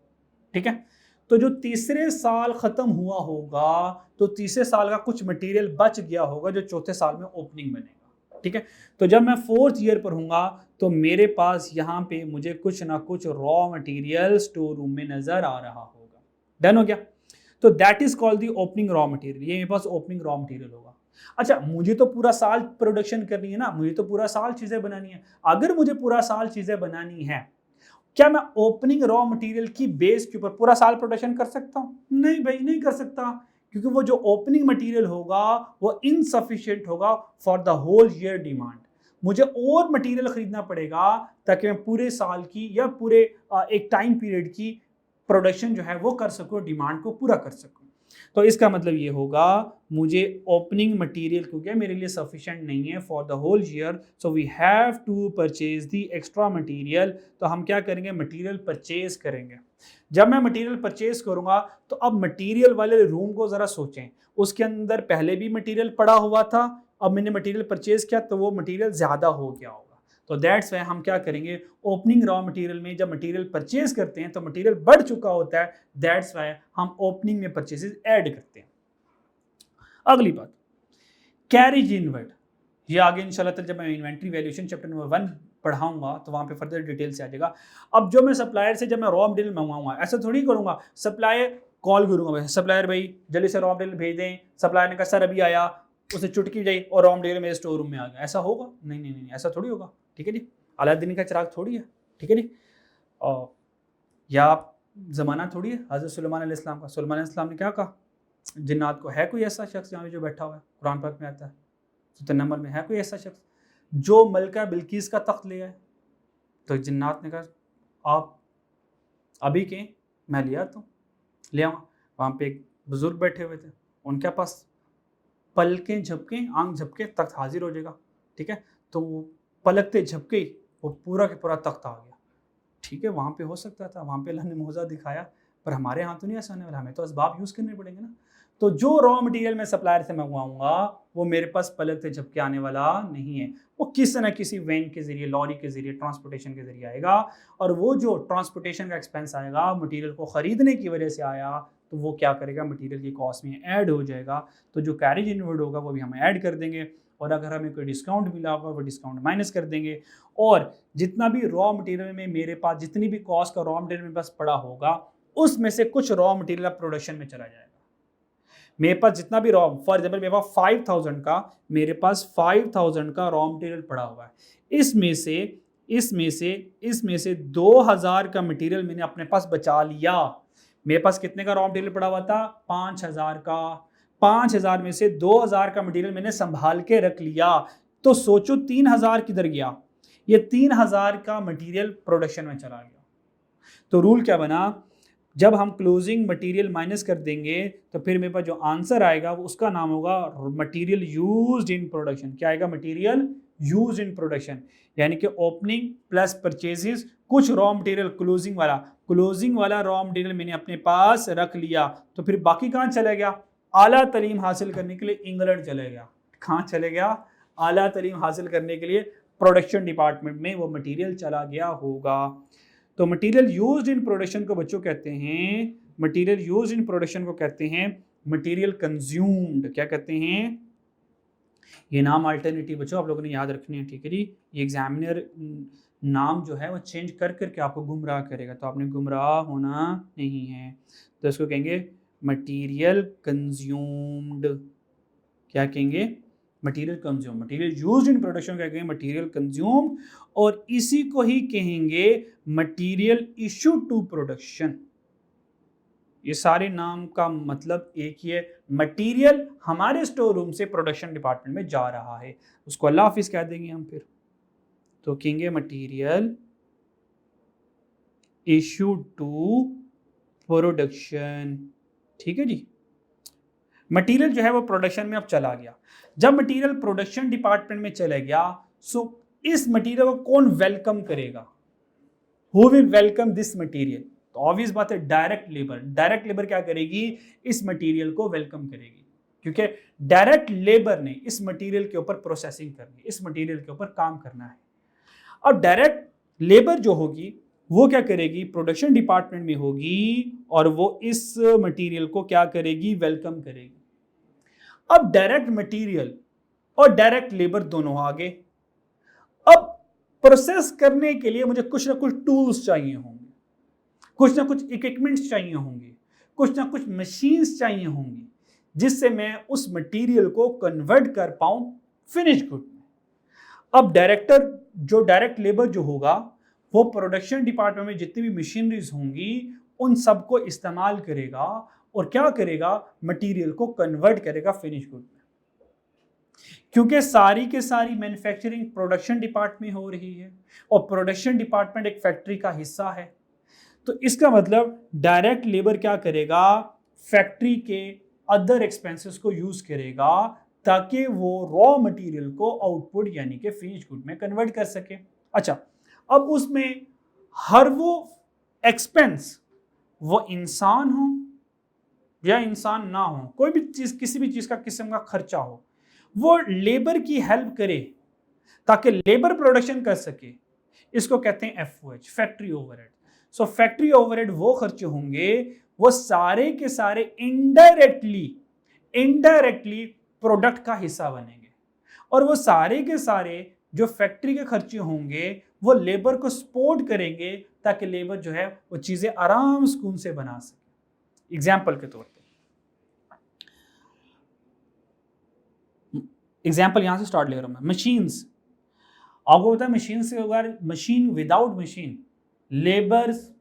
ठीक है। तो जो तीसरे साल खत्म हुआ होगा, तो तीसरे साल का कुछ मटेरियल बच गया होगा जो चौथे साल में ओपनिंग बनेगा, ठीक है। तो जब मैं 4th ईयर पर हूँगा तो मेरे पास यहाँ पे मुझे कुछ ना कुछ रॉ मटेरियल स्टोर रूम में नजर आ रहा होगा। डन हो गया, तो that is called the opening raw material. ये मेरे पास ओपनिंग रॉ मटेरियल होगा। अच्छा, मुझे तो पूरा साल प्रोडक्शन करनी है ना, मुझे तो पूरा साल चीजें बनानी है। अगर मुझे पूरा साल चीजें बनानी है, क्या मैं ओपनिंग रॉ मटेरियल की बेस के ऊपर पूरा साल प्रोडक्शन कर सकता हूँ? नहीं भाई, नहीं कर सकता, क्योंकि वो जो ओपनिंग मटेरियल होगा वो इनसफिशिएंट होगा for the whole year demand. मुझे और मटेरियल खरीदना पड़ेगा ताकि मैं पूरे साल की या पूरे एक टाइम पीरियड की प्रोडक्शन जो है वो कर सकूँ, डिमांड को पूरा कर सकूँ। तो इसका मतलब ये होगा, मुझे ओपनिंग मटेरियल क्योंकि मेरे लिए सफिशिएंट नहीं है for the whole year, so we have to purchase the extra material. तो हम क्या करेंगे? मटेरियल परचेज करेंगे। जब मैं मटेरियल परचेज करूंगा तो अब मटेरियल वाले रूम को जरा सोचें, उसके अंदर पहले भी मटेरियल पड़ा हुआ था, अब मैंने मटेरियल परचेज किया तो वो मटेरियल ज्यादा हो गया होगा। तो दैट्स वाई हम क्या करेंगे? ओपनिंग रॉ मटेरियल में जब मटेरियल परचेज करते हैं तो मटेरियल बढ़ चुका होता है, दैट्स वाई हम ओपनिंग में परचेजेस ऐड करते हैं। अगली बात, कैरेज इनवर्ड। ये आगे इंशाल्लाह जब मैं इन्वेंट्री वैल्यूएशन चैप्टर नंबर 1 पढ़ाऊंगा तो वहां पे फर्दर डिटेल से आ जाएगा। अब जो मैं सप्लायर से जब मैं रॉ मटेरियल मंगवाऊंगा, ऐसा थोड़ी करूंगा सप्लायर कॉल करूंगा, सप्लायर भाई जल्दी से रॉ मटेरियल भेज दें। सप्लायर ने कहा सर अभी आया, उसे चुटकी जाई और रॉ मटेरियल मेरे स्टोर रूम में आ गया। ऐसा होगा? नहीं नहीं नहीं, ऐसा थोड़ी होगा, ठीक है जी। अलादीन का चिराग थोड़ी है, ठीक है जी। और या ज़माना थोड़ी है हज़रत सुलेमान अलैहिस्सलाम का। सुलेमान अलैहिस्सलाम ने क्या कहा? जिन्नात को, है कोई ऐसा शख्स यहाँ पे जो बैठा हुआ है? कुरान पाक में आता है, सूरह नमल में, है कोई ऐसा शख्स जो मलका बिल्किस का तख्त ले आए? तो जिन्नात ने कहा आप अभी के, मैं लिया तो ले आऊँ। वहाँ पे एक बुजुर्ग बैठे हुए थे, उनके पास पलकें झपके, आंख झपके तख्त हाजिर हो जाएगा, ठीक है। तो पलकते झपके वो पूरा के पूरा तख्त आ गया, ठीक है। वहाँ पे हो सकता था, वहाँ पे अल्लाह ने मौज़ा दिखाया, पर हमारे यहाँ तो नहीं ऐसा होने वाला, हमें तो असबाब यूज़ करने पड़ेंगे ना। तो जो रॉ मटेरियल मैं सप्लायर से मंगवाऊंगा वो मेरे पास पलकते झपके आने वाला नहीं है, वो किसी न किसी वैन के जरिए, लॉरी के जरिए, ट्रांसपोर्टेशन के जरिए आएगा। और वो जो ट्रांसपोर्टेशन का एक्सपेंस आएगा, मटेरियल को ख़रीदने की वजह से आया, तो वो क्या करेगा? मटेरियल की कॉस्ट में ऐड हो जाएगा। तो जो कैरेज इनवर्ड होगा वो भी हम ऐड कर देंगे, और अगर हमें कोई डिस्काउंट मिला होगा वो डिस्काउंट माइनस कर देंगे। और जितना भी रॉ मटेरियल में मेरे पास, जितनी भी कॉस्ट का रॉ मटेरियल मेरे पास पड़ा होगा, उसमें से कुछ रॉ मटेरियल प्रोडक्शन में चला जाएगा। मेरे पास जितना भी रॉ, फॉर एग्जाम्पल मेरे पास 5000 का, मेरे पास 5000 का रॉ मटेरियल पड़ा हुआ है, इसमें से 2000 का मटेरियल मैंने अपने पास बचा लिया। मेरे पास कितने का रॉ मटेरियल पड़ा हुआ था? 5000 का। 5000 में से 2000 का मटेरियल मैंने संभाल के रख लिया। तो सोचो 3000 किधर गया? ये 3000 का मटेरियल प्रोडक्शन में चला गया। तो रूल क्या बना? जब हम क्लोजिंग मटेरियल माइनस कर देंगे तो फिर मेरे पास जो आंसर आएगा वो उसका नाम होगा मटेरियल यूज्ड इन प्रोडक्शन। क्या आएगा? मटेरियल यूज्ड इन प्रोडक्शन, यानी कि ओपनिंग प्लस परचेजेस, कुछ रॉ मटेरियल क्लोजिंग वाला रॉ मटेरियल मैंने अपने पास रख लिया। तो फिर बाकी कहाँ चला गया? आला तालीम हासिल करने के लिए इंग्लैंड चले गया। कहाँ चले गया? आला तालीम हासिल करने के लिए प्रोडक्शन डिपार्टमेंट में वो मटेरियल चला गया होगा। तो मटेरियल यूज्ड इन प्रोडक्शन को बच्चों कहते हैं, मटेरियल यूज्ड इन प्रोडक्शन को कहते हैं मटेरियल कंज्यूम्ड क्या कहते हैं, ये नाम अल्टरनेटिव बच्चों आप लोगों ने याद रखने हैं, ठीक है जी। ये एग्जामिनर नाम जो है वो चेंज कर करके आपको गुमराह करेगा, तो आपने गुमराह होना नहीं है। तो इसको कहेंगे मटेरियल कंज्यूम्ड, क्या कहेंगे, material consume, material used in production क्या कहेंगे, मटेरियल कंज्यूम, और इसी को ही कहेंगे मटेरियल इशूड टू प्रोडक्शन। ये सारे नाम का मतलब एक ही है, मटेरियल हमारे स्टोर रूम से प्रोडक्शन डिपार्टमेंट में जा रहा है, उसको अल्लाह हाफिज कह देंगे हम फिर, तो कहेंगे मटेरियल इशूड टू प्रोडक्शन, ठीक है जी। मटेरियल जो है वो प्रोडक्शन में अब चला गया, जब मटेरियल प्रोडक्शन डिपार्टमेंट में चला गया, सो इस मटेरियल को कौन वेलकम करेगा, who will welcome this material, तो ऑब्वियस बात है डायरेक्ट लेबर। डायरेक्ट लेबर क्या करेगी, इस मटेरियल को वेलकम करेगी, क्योंकि डायरेक्ट लेबर ने इस मटेरियल के ऊपर प्रोसेसिंग करनी, इस मटेरियल के ऊपर काम करना है। अब डायरेक्ट लेबर जो होगी वो क्या करेगी, प्रोडक्शन डिपार्टमेंट में होगी, और वो इस मटेरियल को क्या करेगी, वेलकम करेगी। अब डायरेक्ट मटेरियल और डायरेक्ट लेबर दोनों आ गए। अब प्रोसेस करने के लिए मुझे कुछ ना कुछ टूल्स चाहिए होंगे, कुछ ना कुछ इक्विपमेंट्स चाहिए होंगे, कुछ ना कुछ मशीन्स चाहिए होंगी, जिससे मैं उस मटेरियल को कन्वर्ट कर पाऊं फिनिश गुड में। अब डायरेक्ट लेबर जो होगा वो प्रोडक्शन डिपार्टमेंट में जितनी भी मशीनरीज होंगी उन सबको इस्तेमाल करेगा, और क्या करेगा, मटेरियल को कन्वर्ट करेगा फिनिश गुड में। क्योंकि सारी के सारी मैन्युफैक्चरिंग प्रोडक्शन डिपार्टमेंट में हो रही है, और प्रोडक्शन डिपार्टमेंट एक फैक्ट्री का हिस्सा है, तो इसका मतलब डायरेक्ट लेबर क्या करेगा, फैक्ट्री के अदर एक्सपेंसेस को यूज करेगा ताकि वो रॉ मटेरियल को आउटपुट यानी कि फिनिश गुड में कन्वर्ट कर सके। अच्छा, अब उसमें हर वो एक्सपेंस, वो इंसान हो या इंसान ना हो, कोई भी चीज, किसी भी चीज का किस्म का खर्चा हो, वो लेबर की हेल्प करे ताकि लेबर प्रोडक्शन कर सके, इसको कहते हैं एफओएच, फैक्ट्री ओवरहेड। सो फैक्ट्री ओवरहेड वो खर्चे होंगे, वो सारे के सारे इनडायरेक्टली प्रोडक्ट का हिस्सा बनेंगे, और वो सारे के सारे जो फैक्ट्री के खर्चे होंगे वो लेबर को सपोर्ट करेंगे ताकि लेबर जो है वो चीजें आराम सुकून से बना सके। एग्जाम्पल के तौर पे, एग्जाम्पल यहां से स्टार्ट ले रहा हूं मैं, मशीन्स। आपको पता है मशीन से अगर machine, without machine labours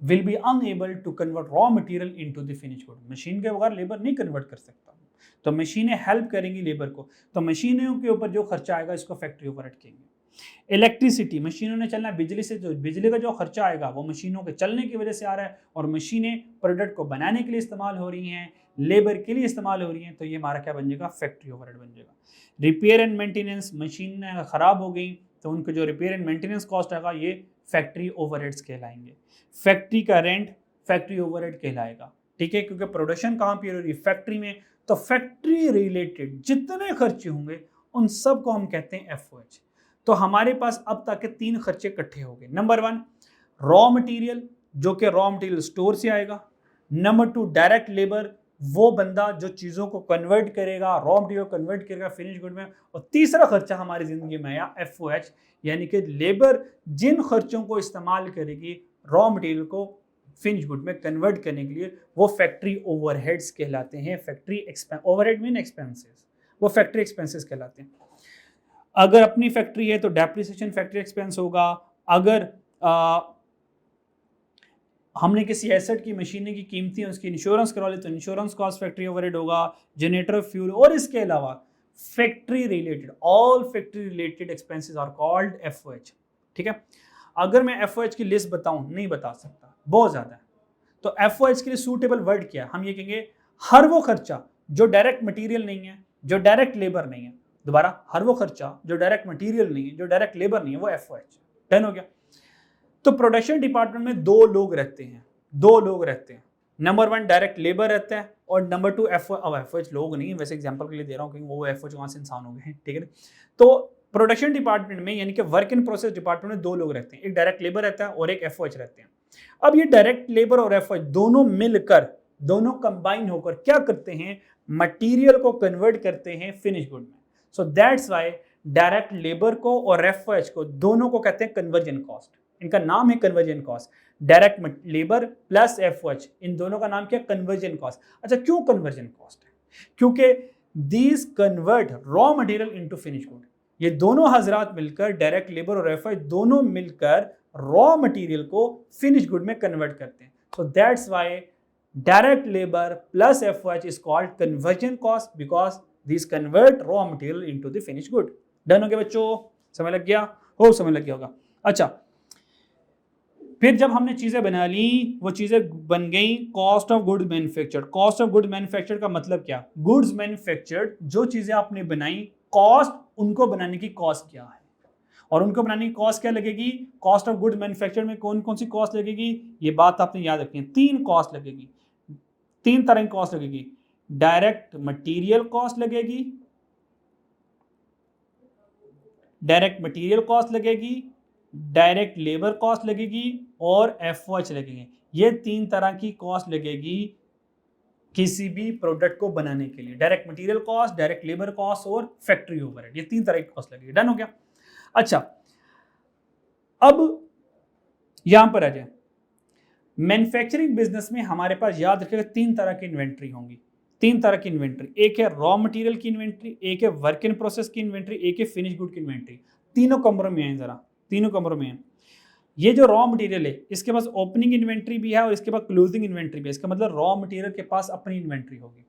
will be unable to convert raw material into the finish good. Machine के बगैर लेबर नहीं कन्वर्ट कर सकता, तो मशीनें हेल्प करेंगी लेबर को, तो मशीनों के ऊपर जो खर्चा आएगा इसको फैक्ट्री ओवरहेड कहेंगे। इलेक्ट्रिसिटी, मशीनों ने चलना बिजली से, जो बिजली का जो खर्चा आएगा वो मशीनों के चलने की वजह से आ रहा है, और मशीनें प्रोडक्ट को बनाने के लिए इस्तेमाल हो रही हैं, लेबर के लिए इस्तेमाल हो रही हैं, तो ये हमारा क्या बन जाएगा, फैक्ट्री ओवरहेड बन जाएगा। रिपेयर एंड मेंटेनेंस, मशीन खराब हो गई तो उनको जो रिपेयर एंड मेंटेनेंस कॉस्ट आएगा ये फैक्ट्री ओवरहेड्स कहलाएंगे। फैक्ट्री का रेंट फैक्ट्री ओवरहेड कहलाएगा, ठीक है, क्योंकि प्रोडक्शन कहाँ पे हो रही है, फैक्ट्री में, तो फैक्ट्री रिलेटेड जितने खर्चे होंगे उन सब को हम कहते हैं एफओएच। तो हमारे पास अब तक के 3 खर्चे इकट्ठे हो गए। नंबर 1 रॉ मटेरियल, जो कि रॉ मटेरियल स्टोर से आएगा। नंबर 2 डायरेक्ट लेबर, वो बंदा जो चीज़ों को कन्वर्ट करेगा, रॉ मटेरियल कन्वर्ट करेगा फिनिश गुड में। और तीसरा खर्चा हमारी ज़िंदगी में आया एफओएच, यानी कि लेबर जिन खर्चों को इस्तेमाल करेगी रॉ मटेरियल को फिनिश गुड में कन्वर्ट करने के लिए, वो फैक्ट्री ओवरहेड्स कहलाते हैं। फैक्ट्री ओवरहेड मीन एक्सपेंसेस, वो फैक्ट्री एक्सपेंसेस कहलाते हैं। अगर अपनी फैक्ट्री है तो डेप्रिसिएशन फैक्ट्री एक्सपेंस होगा। अगर हमने किसी एसेट की, मशीनें की कीमती है, उसकी इंश्योरेंस करवा ले तो इंश्योरेंस कॉस्ट फैक्ट्री ओवरहेड होगा। जनरेटर फ्यूल, और इसके अलावा factory related, all factory related expenses are called FOH, ठीक है। अगर मैं एफओएच की लिस्ट बताऊं, नहीं बता सकता, बहुत ज़्यादा है, तो एफओएच के लिए सूटेबल वर्ड क्या है, हम ये कहेंगे हर वो खर्चा जो डायरेक्ट मटीरियल नहीं है, जो डायरेक्ट लेबर नहीं है, दोबारा हर वो खर्चा जो डायरेक्ट मटेरियल नहीं है, जो डायरेक्ट लेबर नहीं है, वो एफओएच। डन हो गया। तो प्रोडक्शन डिपार्टमेंट में 2 लोग रहते हैं। नंबर 1 डायरेक्ट लेबर रहता है, और नंबर 2 एफओएच लोग नहीं है, वैसे एग्जांपल के लिए दे रहा हूँ, क्योंकि वो एफओएच वहाँ से इंसान हो गए हैं, ठीक है। तो प्रोडक्शन डिपार्टमेंट में यानी कि वर्क इन प्रोसेस डिपार्टमेंट में 2 लोग रहते हैं, एक डायरेक्ट लेबर रहता है और एक एफओएच रहते हैं। अब ये डायरेक्ट लेबर और एफओएच दोनों मिलकर दोनों कंबाइन होकर क्या करते हैं, मटेरियल को कन्वर्ट करते हैं फिनिश गुड में। So that's why direct labour को और एफओएच को दोनों को कहते हैं कन्वर्जन कॉस्ट, इनका नाम है conversion cost. Direct labour plus FOH, इन दोनों का नाम क्या, कन्वर्जन कॉस्ट। अच्छा, क्यों कन्वर्जन कॉस्ट है, क्योंकि these convert raw material into finish good. ये दोनों हजरात मिलकर, डायरेक्ट लेबर और एफओएच दोनों मिलकर रॉ मटेरियल को फिनिश गुड में कन्वर्ट करते हैं। So that's why direct labour plus FOH is called conversion cost, because these convert raw material into the finished good। Done हो गया बच्चों, समझ लग गया हो, समझ लग गया होगा। अच्छा, फिर जब हमने चीजें बना ली, वो चीजें बन गई cost of good manufactured. Cost of good manufactured का मतलब क्या, गुड्स मैन्युफैक्चर्ड, जो चीजें आपने बनाई, कॉस्ट उनको बनाने की कॉस्ट क्या है, और उनको बनाने की कॉस्ट क्या लगेगी। कॉस्ट ऑफ गुड मैन्युफैक्चर्ड में कौन कौन सी कॉस्ट लगेगी, ये बात आपने याद रखनी है। 3 कॉस्ट लगेगी, 3 तरह की कॉस्ट लगेगी। डायरेक्ट मटेरियल कॉस्ट लगेगी, डायरेक्ट मटेरियल कॉस्ट लगेगी, डायरेक्ट लेबर कॉस्ट लगेगी और एफओएच लगेंगे। ये 3 तरह की कॉस्ट लगेगी किसी भी प्रोडक्ट को बनाने के लिए। Direct material cost, direct labour cost और फैक्ट्री ओवरहेड, ये 3 तरह की कॉस्ट लगेगी। डन हो गया। अच्छा, अब यहां पर आ जाए, मैन्युफैक्चरिंग बिजनेस में हमारे पास याद रखिएगा 3 तरह की इन्वेंट्री होंगी। 3 तरह की इन्वेंट्री, एक है रॉ मटेरियल की इन्वेंट्री, एक है वर्क इन प्रोसेस की इन्वेंट्री, एक है फिनिश गुड की इन्वेंट्री। तीनों कमरों में है, जरा तीनों कमरों में है। ये जो रॉ मटेरियल है, इसके पास ओपनिंग इन्वेंट्री भी है और इसके पास क्लोजिंग इन्वेंट्री भी है। इसका मतलब रॉ मटेरियल के पास अपनी इन्वेंट्री होगी।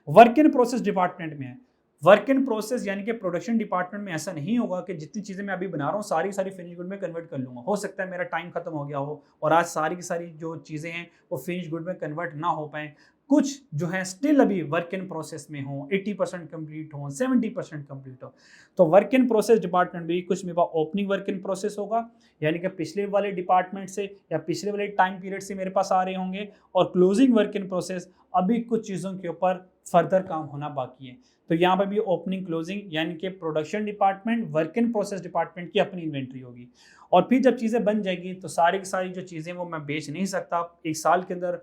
वर्क इन प्रोसेस डिपार्टमेंट में है। वर्क इन प्रोसेस यानी कि प्रोडक्शन डिपार्टमेंट में ऐसा नहीं होगा कि जितनी चीजें मैं अभी बना रहा हूँ सारी फिनिश गुड में कन्वर्ट कर लूंगा। हो सकता है मेरा टाइम खत्म हो गया हो और आज सारी की सारी जो चीजें हैं वो फिनिश गुड में कन्वर्ट ना हो पाए। कुछ जो है स्टिल अभी वर्क इन प्रोसेस में हो, 80% कंप्लीट हो, 70% कंप्लीट हो। तो वर्क इन प्रोसेस डिपार्टमेंट भी कुछ मेरे पास ओपनिंग वर्क इन प्रोसेस होगा, यानी कि पिछले वाले डिपार्टमेंट से या पिछले वाले टाइम पीरियड से मेरे पास आ रहे होंगे। और क्लोजिंग वर्क इन प्रोसेस अभी कुछ चीज़ों के ऊपर फर्दर काम होना बाकी है। तो यहाँ पर भी ओपनिंग क्लोजिंग यानी कि production department, work in process department की अपनी इन्वेंट्री होगी। और फिर जब चीज़ें बन जाएगी तो सारी की सारी जो चीज़ें वो मैं बेच नहीं सकता। एक साल के अंदर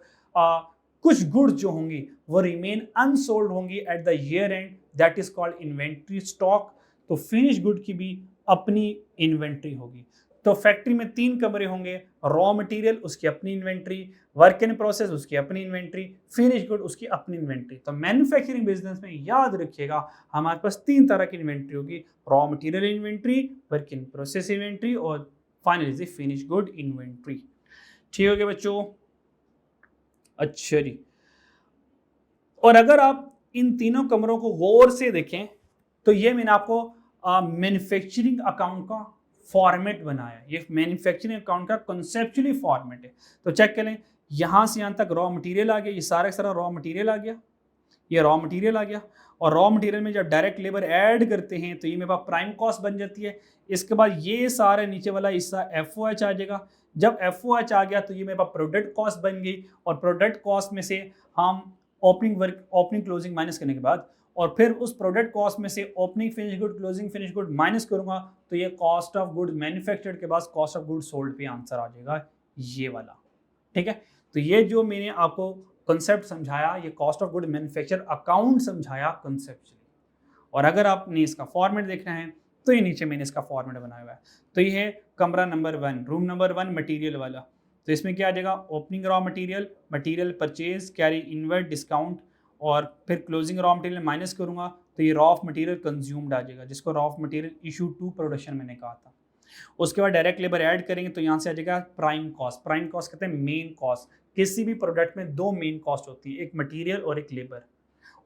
कुछ गुड्स जो होंगी वो रिमेन अनसोल्ड होंगी at the year and, that is called inventory stock. तो फिनिश गुड की भी अपनी इन्वेंट्री होगी। तो फैक्ट्री में 3 कमरे होंगे, रॉ मटेरियल उसकी अपनी इन्वेंट्री, वर्क इन प्रोसेस उसकी अपनी इन्वेंट्री, फिनिश गुड उसकी अपनी इन्वेंट्री। तो मैन्युफैक्चरिंग बिजनेस में याद रखिएगा हमारे पास 3 तरह की इन्वेंट्री होगी, raw material inventory, work in process inventory और फाइनली फिनिश गुड इन्वेंट्री। ठीक हो गया बच्चों। अच्छा जी, और अगर आप इन तीनों कमरों को गौर से देखें तो ये मैंने आपको मैन्युफैक्चरिंग अकाउंट का फॉर्मेट बनाया। ये मैन्युफैक्चरिंग अकाउंट का कॉन्सेप्चुअली फॉर्मेट है। तो चेक करें, यहाँ से यहाँ तक रॉ मटेरियल आ गया, ये सारा रॉ मटेरियल आ गया, ये रॉ मटेरियल आ गया। और रॉ मटेरियल में जब डायरेक्ट लेबर ऐड करते हैं तो ये मेरे पास प्राइम कॉस्ट बन जाती है। इसके बाद ये सारे नीचे वाला हिस्सा एफओएच आ जाएगा। जब एफओएच आ गया तो ये मेरे पास प्रोडक्ट कॉस्ट बन गई, और प्रोडक्ट कॉस्ट में से हम ओपनिंग क्लोजिंग माइनस करने के बाद और फिर उस प्रोडक्ट कॉस्ट में से opening finish good, closing finish good minus करूंगा तो ये कॉस्ट ऑफ गुड मैन्युफैक्चर्ड के बाद कॉस्ट ऑफ गुड सोल्ड पे आंसर आ जाएगा, ये वाला। ठीक है, तो ये जो मैंने आपको कंसेप्ट समझाया, ये cost of good manufacture account समझाया कंसेप्चुअली। और अगर आपने इसका फॉर्मेट देखना है तो ये नीचे मैंने इसका फॉर्मेट बनाया हुआ है। तो ये है कमरा नंबर 1, रूम नंबर 1 मटेरियल वाला। तो इसमें क्या आ जाएगा, opening raw material, material purchase, carriage inward discount, और फिर क्लोजिंग रॉ मटेरियल माइनस करूंगा तो ये रॉ ऑफ मटेरियल कंज्यूम्ड आ जाएगा, जिसको raw of material issue to production मैंने कहा था। उसके बाद डायरेक्ट लेबर ऐड करेंगे तो यहाँ से आ जाएगा प्राइम कॉस्ट। प्राइम कॉस्ट कहते हैं मेन कॉस्ट। किसी भी प्रोडक्ट में 2 मेन कॉस्ट होती है, एक मटेरियल और एक लेबर।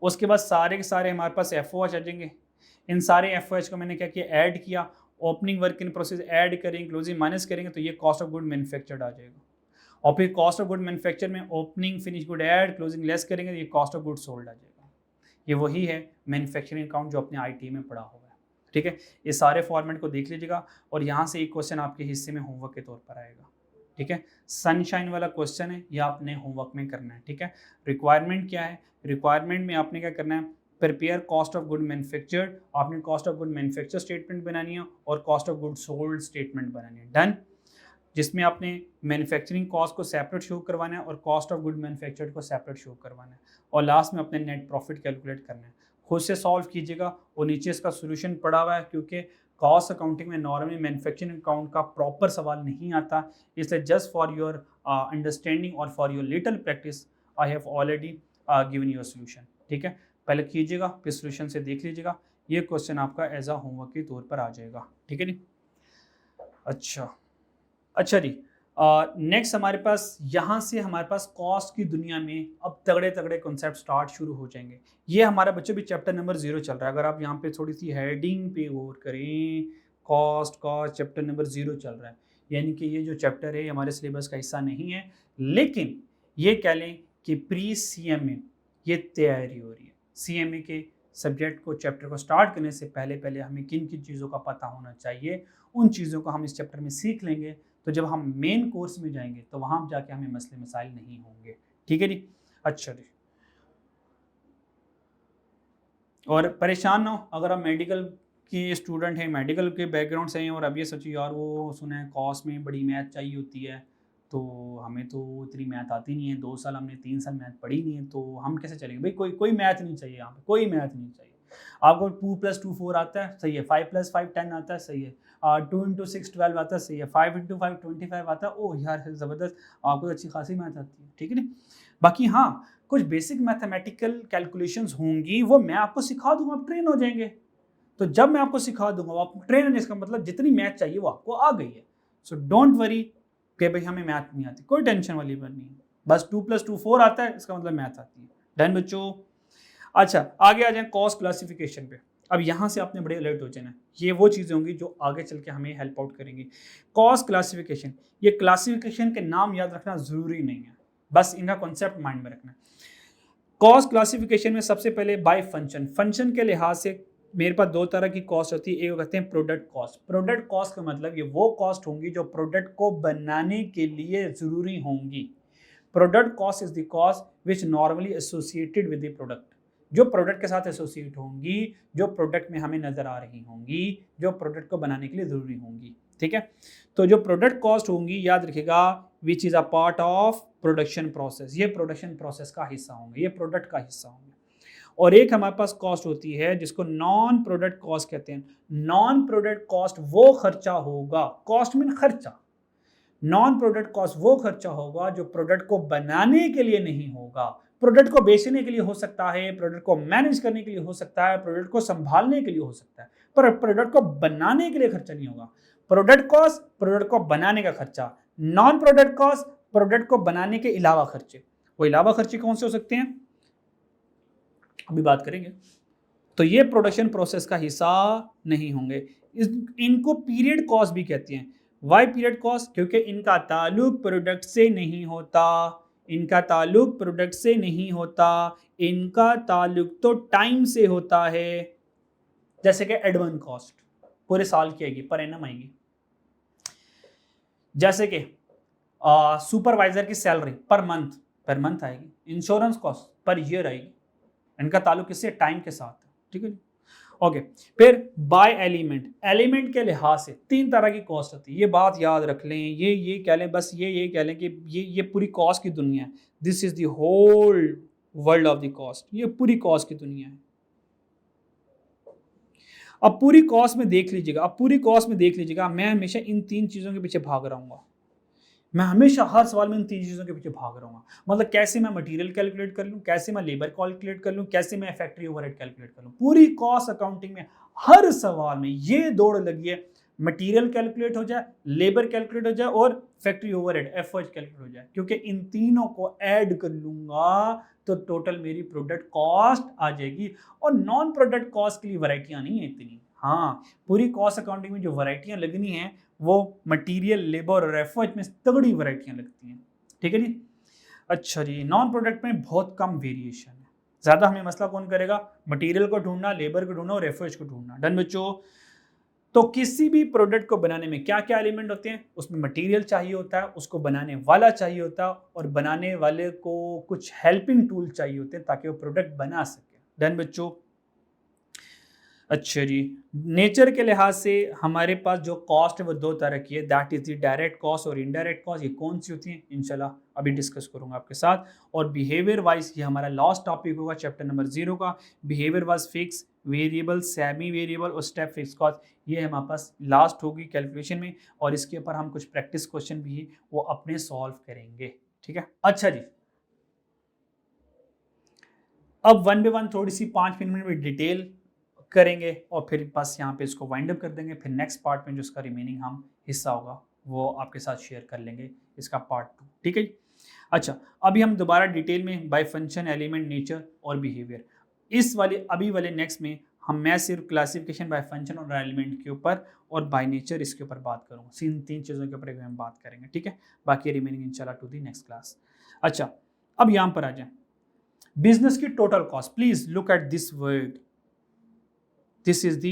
उसके बाद सारे के सारे हमारे पास एफओएच आ जाएंगे। इन सारे एफओएच को मैंने क्या किया, ऐड किया, opening work in process add करेंगे, क्लोजिंग माइनस करेंगे तो ये कॉस्ट ऑफ गुड मैन्युफैक्चर्ड आ जाएगा। और फिर कॉस्ट ऑफ गुड मैन्युफैक्चर में opening finish good add, closing less करेंगे तो ये कॉस्ट ऑफ गुड सोल्ड आ जाएगा। ये वही है मैन्युफैक्चरिंग अकाउंट जो अपने आईटी में पढ़ा हुआ है। ठीक है, ये सारे फॉर्मेट को देख लीजिएगा और यहाँ से एक क्वेश्चन आपके हिस्से में होमवर्क के तौर पर आएगा। ठीक है, सनशाइन वाला क्वेश्चन है, यह आपने होमवर्क में करना है। ठीक है, रिक्वायरमेंट क्या है, रिक्वायरमेंट में आपने क्या करना है, prepare cost of good manufactured, आपने cost of good manufacture statement बनानी है और cost of good sold statement बनानी है। डन। जिसमें आपने मैन्युफैक्चरिंग कॉस्ट को सेपरेट शो करवाना है और कॉस्ट ऑफ गुड मैन्युफैक्चर्ड को सेपरेट शो करवाना है, और लास्ट में अपने नेट प्रॉफिट कैलकुलेट करना है। खुद से सॉल्व कीजिएगा, और नीचे इसका सोल्यूशन पड़ा हुआ है, क्योंकि कॉस्ट अकाउंटिंग में नॉर्मली मैन्युफैक्चरिंग अकाउंट का प्रॉपर सवाल नहीं आता, इसलिए जस्ट फॉर योर अंडरस्टैंडिंग और for your little practice I have already given your solution. ठीक है, पहले कीजिएगा, फिर सोल्यूशन से देख लीजिएगा। ये क्वेश्चन आपका एज अ होमवर्क के तौर पर आ जाएगा। ठीक है जी। अच्छा जी, नेक्स्ट हमारे पास यहाँ से हमारे पास कॉस्ट की दुनिया में अब तगड़े तगड़े कॉन्सेप्ट स्टार्ट शुरू हो जाएंगे। ये हमारा बच्चों भी चैप्टर नंबर 0 चल रहा है। अगर आप यहाँ पे थोड़ी सी हेडिंग पे गौर करें, कॉस्ट चैप्टर नंबर 0 चल रहा है, यानी कि ये जो चैप्टर है हमारे सिलेबस का हिस्सा नहीं है, लेकिन ये कह लें कि प्री CMA ये तैयारी हो रही है। CMA के सब्जेक्ट को, चैप्टर को स्टार्ट करने से पहले पहले हमें किन किन चीज़ों का पता होना चाहिए, उन चीज़ों को हम इस चैप्टर में सीख लेंगे, तो जब हम मेन कोर्स में जाएंगे तो वहाँ जाके हमें मसले मसाइल नहीं होंगे। ठीक है जी। अच्छा जी, और परेशान ना हो अगर आप मेडिकल के स्टूडेंट हैं, मेडिकल के बैकग्राउंड से हैं, और अब ये सोचिए यार वो सुना है कॉस्ट में बड़ी मैथ चाहिए होती है, तो हमें तो इतनी मैथ आती नहीं है, 2 साल हमने 3 साल मैथ पढ़ी नहीं है, तो हम कैसे चलेंगे? भाई कोई मैथ नहीं चाहिए यहाँ पे, कोई मैथ नहीं चाहिए। आपको 2 + 2 4 आता है, सही है। 5 + 5 10 आता है, सही है। 2 × 6 12 आता है, सही है। 5 × 5 25 आता है। ओह यार ज़बरदस्त, आपको अच्छी खासी मैथ आती है। ठीक है ना। बाकी हाँ, कुछ बेसिक मैथमेटिकल कैलकुलेशंस होंगी, वो मैं आपको सिखा दूंगा, आप ट्रेन हो जाएंगे। तो जब मैं आपको सिखा दूंगा, आप ट्रेन होने, इसका मतलब जितनी मैथ चाहिए वो आपको आ गई है। सो डोंट वरी कि भाई हमें मैथ नहीं आती, कोई टेंशन वाली बात नहीं है। बस 2 + 2 4 आता है, इसका मतलब मैथ आती है। डन बच्चों। अच्छा, आगे आ जाए कॉस्ट क्लासिफिकेशन पे। अब यहाँ से आपने बड़े अलर्ट हो जाना, ये वो चीज़ें होंगी जो आगे चल के हमें हेल्प आउट करेंगी। कॉस्ट क्लासिफिकेशन, ये क्लासिफिकेशन के नाम याद रखना ज़रूरी नहीं है, बस इनका कॉन्सेप्ट माइंड में रखना। कॉस्ट क्लासिफिकेशन में सबसे पहले बाय फंक्शन, फंक्शन के लिहाज से मेरे पास 2 तरह की कॉस्ट होती है। एक कहते हैं प्रोडक्ट कॉस्ट। प्रोडक्ट कॉस्ट का मतलब ये वो कॉस्ट होंगी जो प्रोडक्ट को बनाने के लिए ज़रूरी होंगी। Product cost is the cost which normally associated with the product, जो प्रोडक्ट के साथ एसोसिएट होंगी, जो प्रोडक्ट में हमें नजर आ रही होंगी, जो प्रोडक्ट को बनाने के लिए जरूरी होंगी। ठीक है, तो जो प्रोडक्ट कॉस्ट होंगी, याद रखिएगा, which is a part of production process, ये प्रोडक्शन प्रोसेस का हिस्सा होंगे, ये प्रोडक्ट का हिस्सा होंगे। और एक हमारे पास कॉस्ट होती है जिसको नॉन प्रोडक्ट कॉस्ट कहते हैं। नॉन प्रोडक्ट कॉस्ट वो खर्चा होगा, कॉस्ट मीन खर्चा, नॉन प्रोडक्ट कॉस्ट वो खर्चा होगा जो प्रोडक्ट को बनाने के लिए नहीं होगा। प्रोडक्ट को बेचने के लिए हो सकता है, प्रोडक्ट को मैनेज करने के लिए हो सकता है, प्रोडक्ट को संभालने के लिए हो सकता है, पर प्रोडक्ट को बनाने के लिए खर्चा नहीं होगा। प्रोडक्ट कॉस्ट प्रोडक्ट को बनाने का खर्चा, नॉन प्रोडक्ट कॉस्ट प्रोडक्ट को बनाने के अलावा खर्चे। वो अलावा खर्चे कौन से हो सकते हैं, अभी बात करेंगे। तो ये प्रोडक्शन प्रोसेस का हिस्सा नहीं होंगे। इनको पीरियड कॉस्ट भी कहते हैं। Why period cost? क्योंकि इनका ताल्लुक प्रोडक्ट से नहीं होता, इनका ताल्लुक प्रोडक्ट से नहीं होता, इनका ताल्लुक तो टाइम से होता है। जैसे कि एडवांस कॉस्ट पूरे साल की आएगी, पर एनम आएगी। जैसे कि सुपरवाइजर की सैलरी पर मंथ आएगी। इंश्योरेंस कॉस्ट पर ईयर आएगी। इनका ताल्लुक किससे? टाइम के साथ। ठीक है जी, ओके। फिर बाय एलिमेंट के लिहाज से 3 तरह की कॉस्ट होती है, ये बात याद रख लें। ये कह लें, बस ये कह लें कि ये पूरी कॉस्ट की दुनिया है। This is the whole world of the cost, ये पूरी कॉस्ट की दुनिया है। अब पूरी कॉस्ट में देख लीजिएगा, मैं हमेशा इन 3 चीज़ों के पीछे भाग रहा हूँ। मैं हमेशा हर सवाल में इन 3 चीज़ों के पीछे भाग रहा हूँ। मतलब कैसे मैं मटेरियल कैलकुलेट कर लूँ, कैसे मैं लेबर कैलकुलेट कर लूँ, कैसे मैं फैक्ट्री ओवरहेड कैलकुलेट कर लूँ। पूरी कॉस्ट अकाउंटिंग में हर सवाल में ये दौड़ लगी है, मटेरियल कैलकुलेट हो जाए, लेबर कैलकुलेट हो जाए और फैक्ट्री ओवरहेड एफओएच कैलकुलेट हो जाए। क्योंकि इन तीनों को ऐड कर लूँगा तो टोटल मेरी प्रोडक्ट कॉस्ट आ जाएगी। और नॉन प्रोडक्ट कॉस्ट के लिए वैरायटियाँ नहीं है इतनी। हाँ, पूरी कॉस्ट अकाउंटिंग में जो वैरायटियाँ लगनी हैं वो मटेरियल, लेबर और एफओएच में तगड़ी वैरायटियाँ लगती हैं। ठीक है जी। अच्छा जी, नॉन प्रोडक्ट में बहुत कम वेरिएशन है। ज़्यादा हमें मसला कौन करेगा? मटेरियल को ढूंढना, लेबर को ढूंढना और एफओएच को ढूंढना। डन बच्चों। तो किसी भी प्रोडक्ट को बनाने में क्या क्या एलिमेंट होते हैं? उसमें मटेरियल चाहिए होता है, उसको बनाने वाला चाहिए होता है, और बनाने वाले को कुछ हेल्पिंग टूल चाहिए होते हैं ताकि वो प्रोडक्ट बना सके। डन बच्चों। अच्छा जी, नेचर के लिहाज से हमारे पास जो कॉस्ट है वो दो तरह की है, that is the direct cost और इनडायरेक्ट कॉस्ट। ये कौन सी होती है इंशाल्लाह अभी डिस्कस करूंगा आपके साथ। और बिहेवियर वाइज ये हमारा लास्ट टॉपिक होगा चैप्टर नंबर 0 का। Behaviour wise fix, variable, semi variable और स्टेप फिक्स कॉस्ट, ये हमारे पास लास्ट होगी कैलकुलेशन में। और इसके ऊपर हम कुछ प्रैक्टिस क्वेश्चन भी वो अपने सॉल्व करेंगे, ठीक है। अच्छा जी, अब वन बाय वन थोड़ी सी 5 मिनट में डिटेल करेंगे और फिर बस यहाँ पे इसको वाइंड अप कर देंगे। फिर नेक्स्ट पार्ट में जो इसका रिमेनिंग हम हिस्सा होगा वो आपके साथ शेयर कर लेंगे, इसका पार्ट 2, ठीक है जी। अच्छा, अभी हम दोबारा डिटेल में बाय फंक्शन, एलिमेंट, नेचर और बिहेवियर, इस वाले अभी वाले नेक्स्ट में मैं सिर्फ क्लासिफिकेशन बाय फंक्शन और एलिमेंट के ऊपर और बाय नेचर इसके ऊपर बात करूँगा। इन 3 चीज़ों के ऊपर हम बात करेंगे, ठीक है। बाकी रिमेनिंग इंशाल्लाह टू दी नेक्स्ट क्लास। अच्छा, अब यहाँ पर आ जाए बिजनेस की total cost. Please look at this word, this is the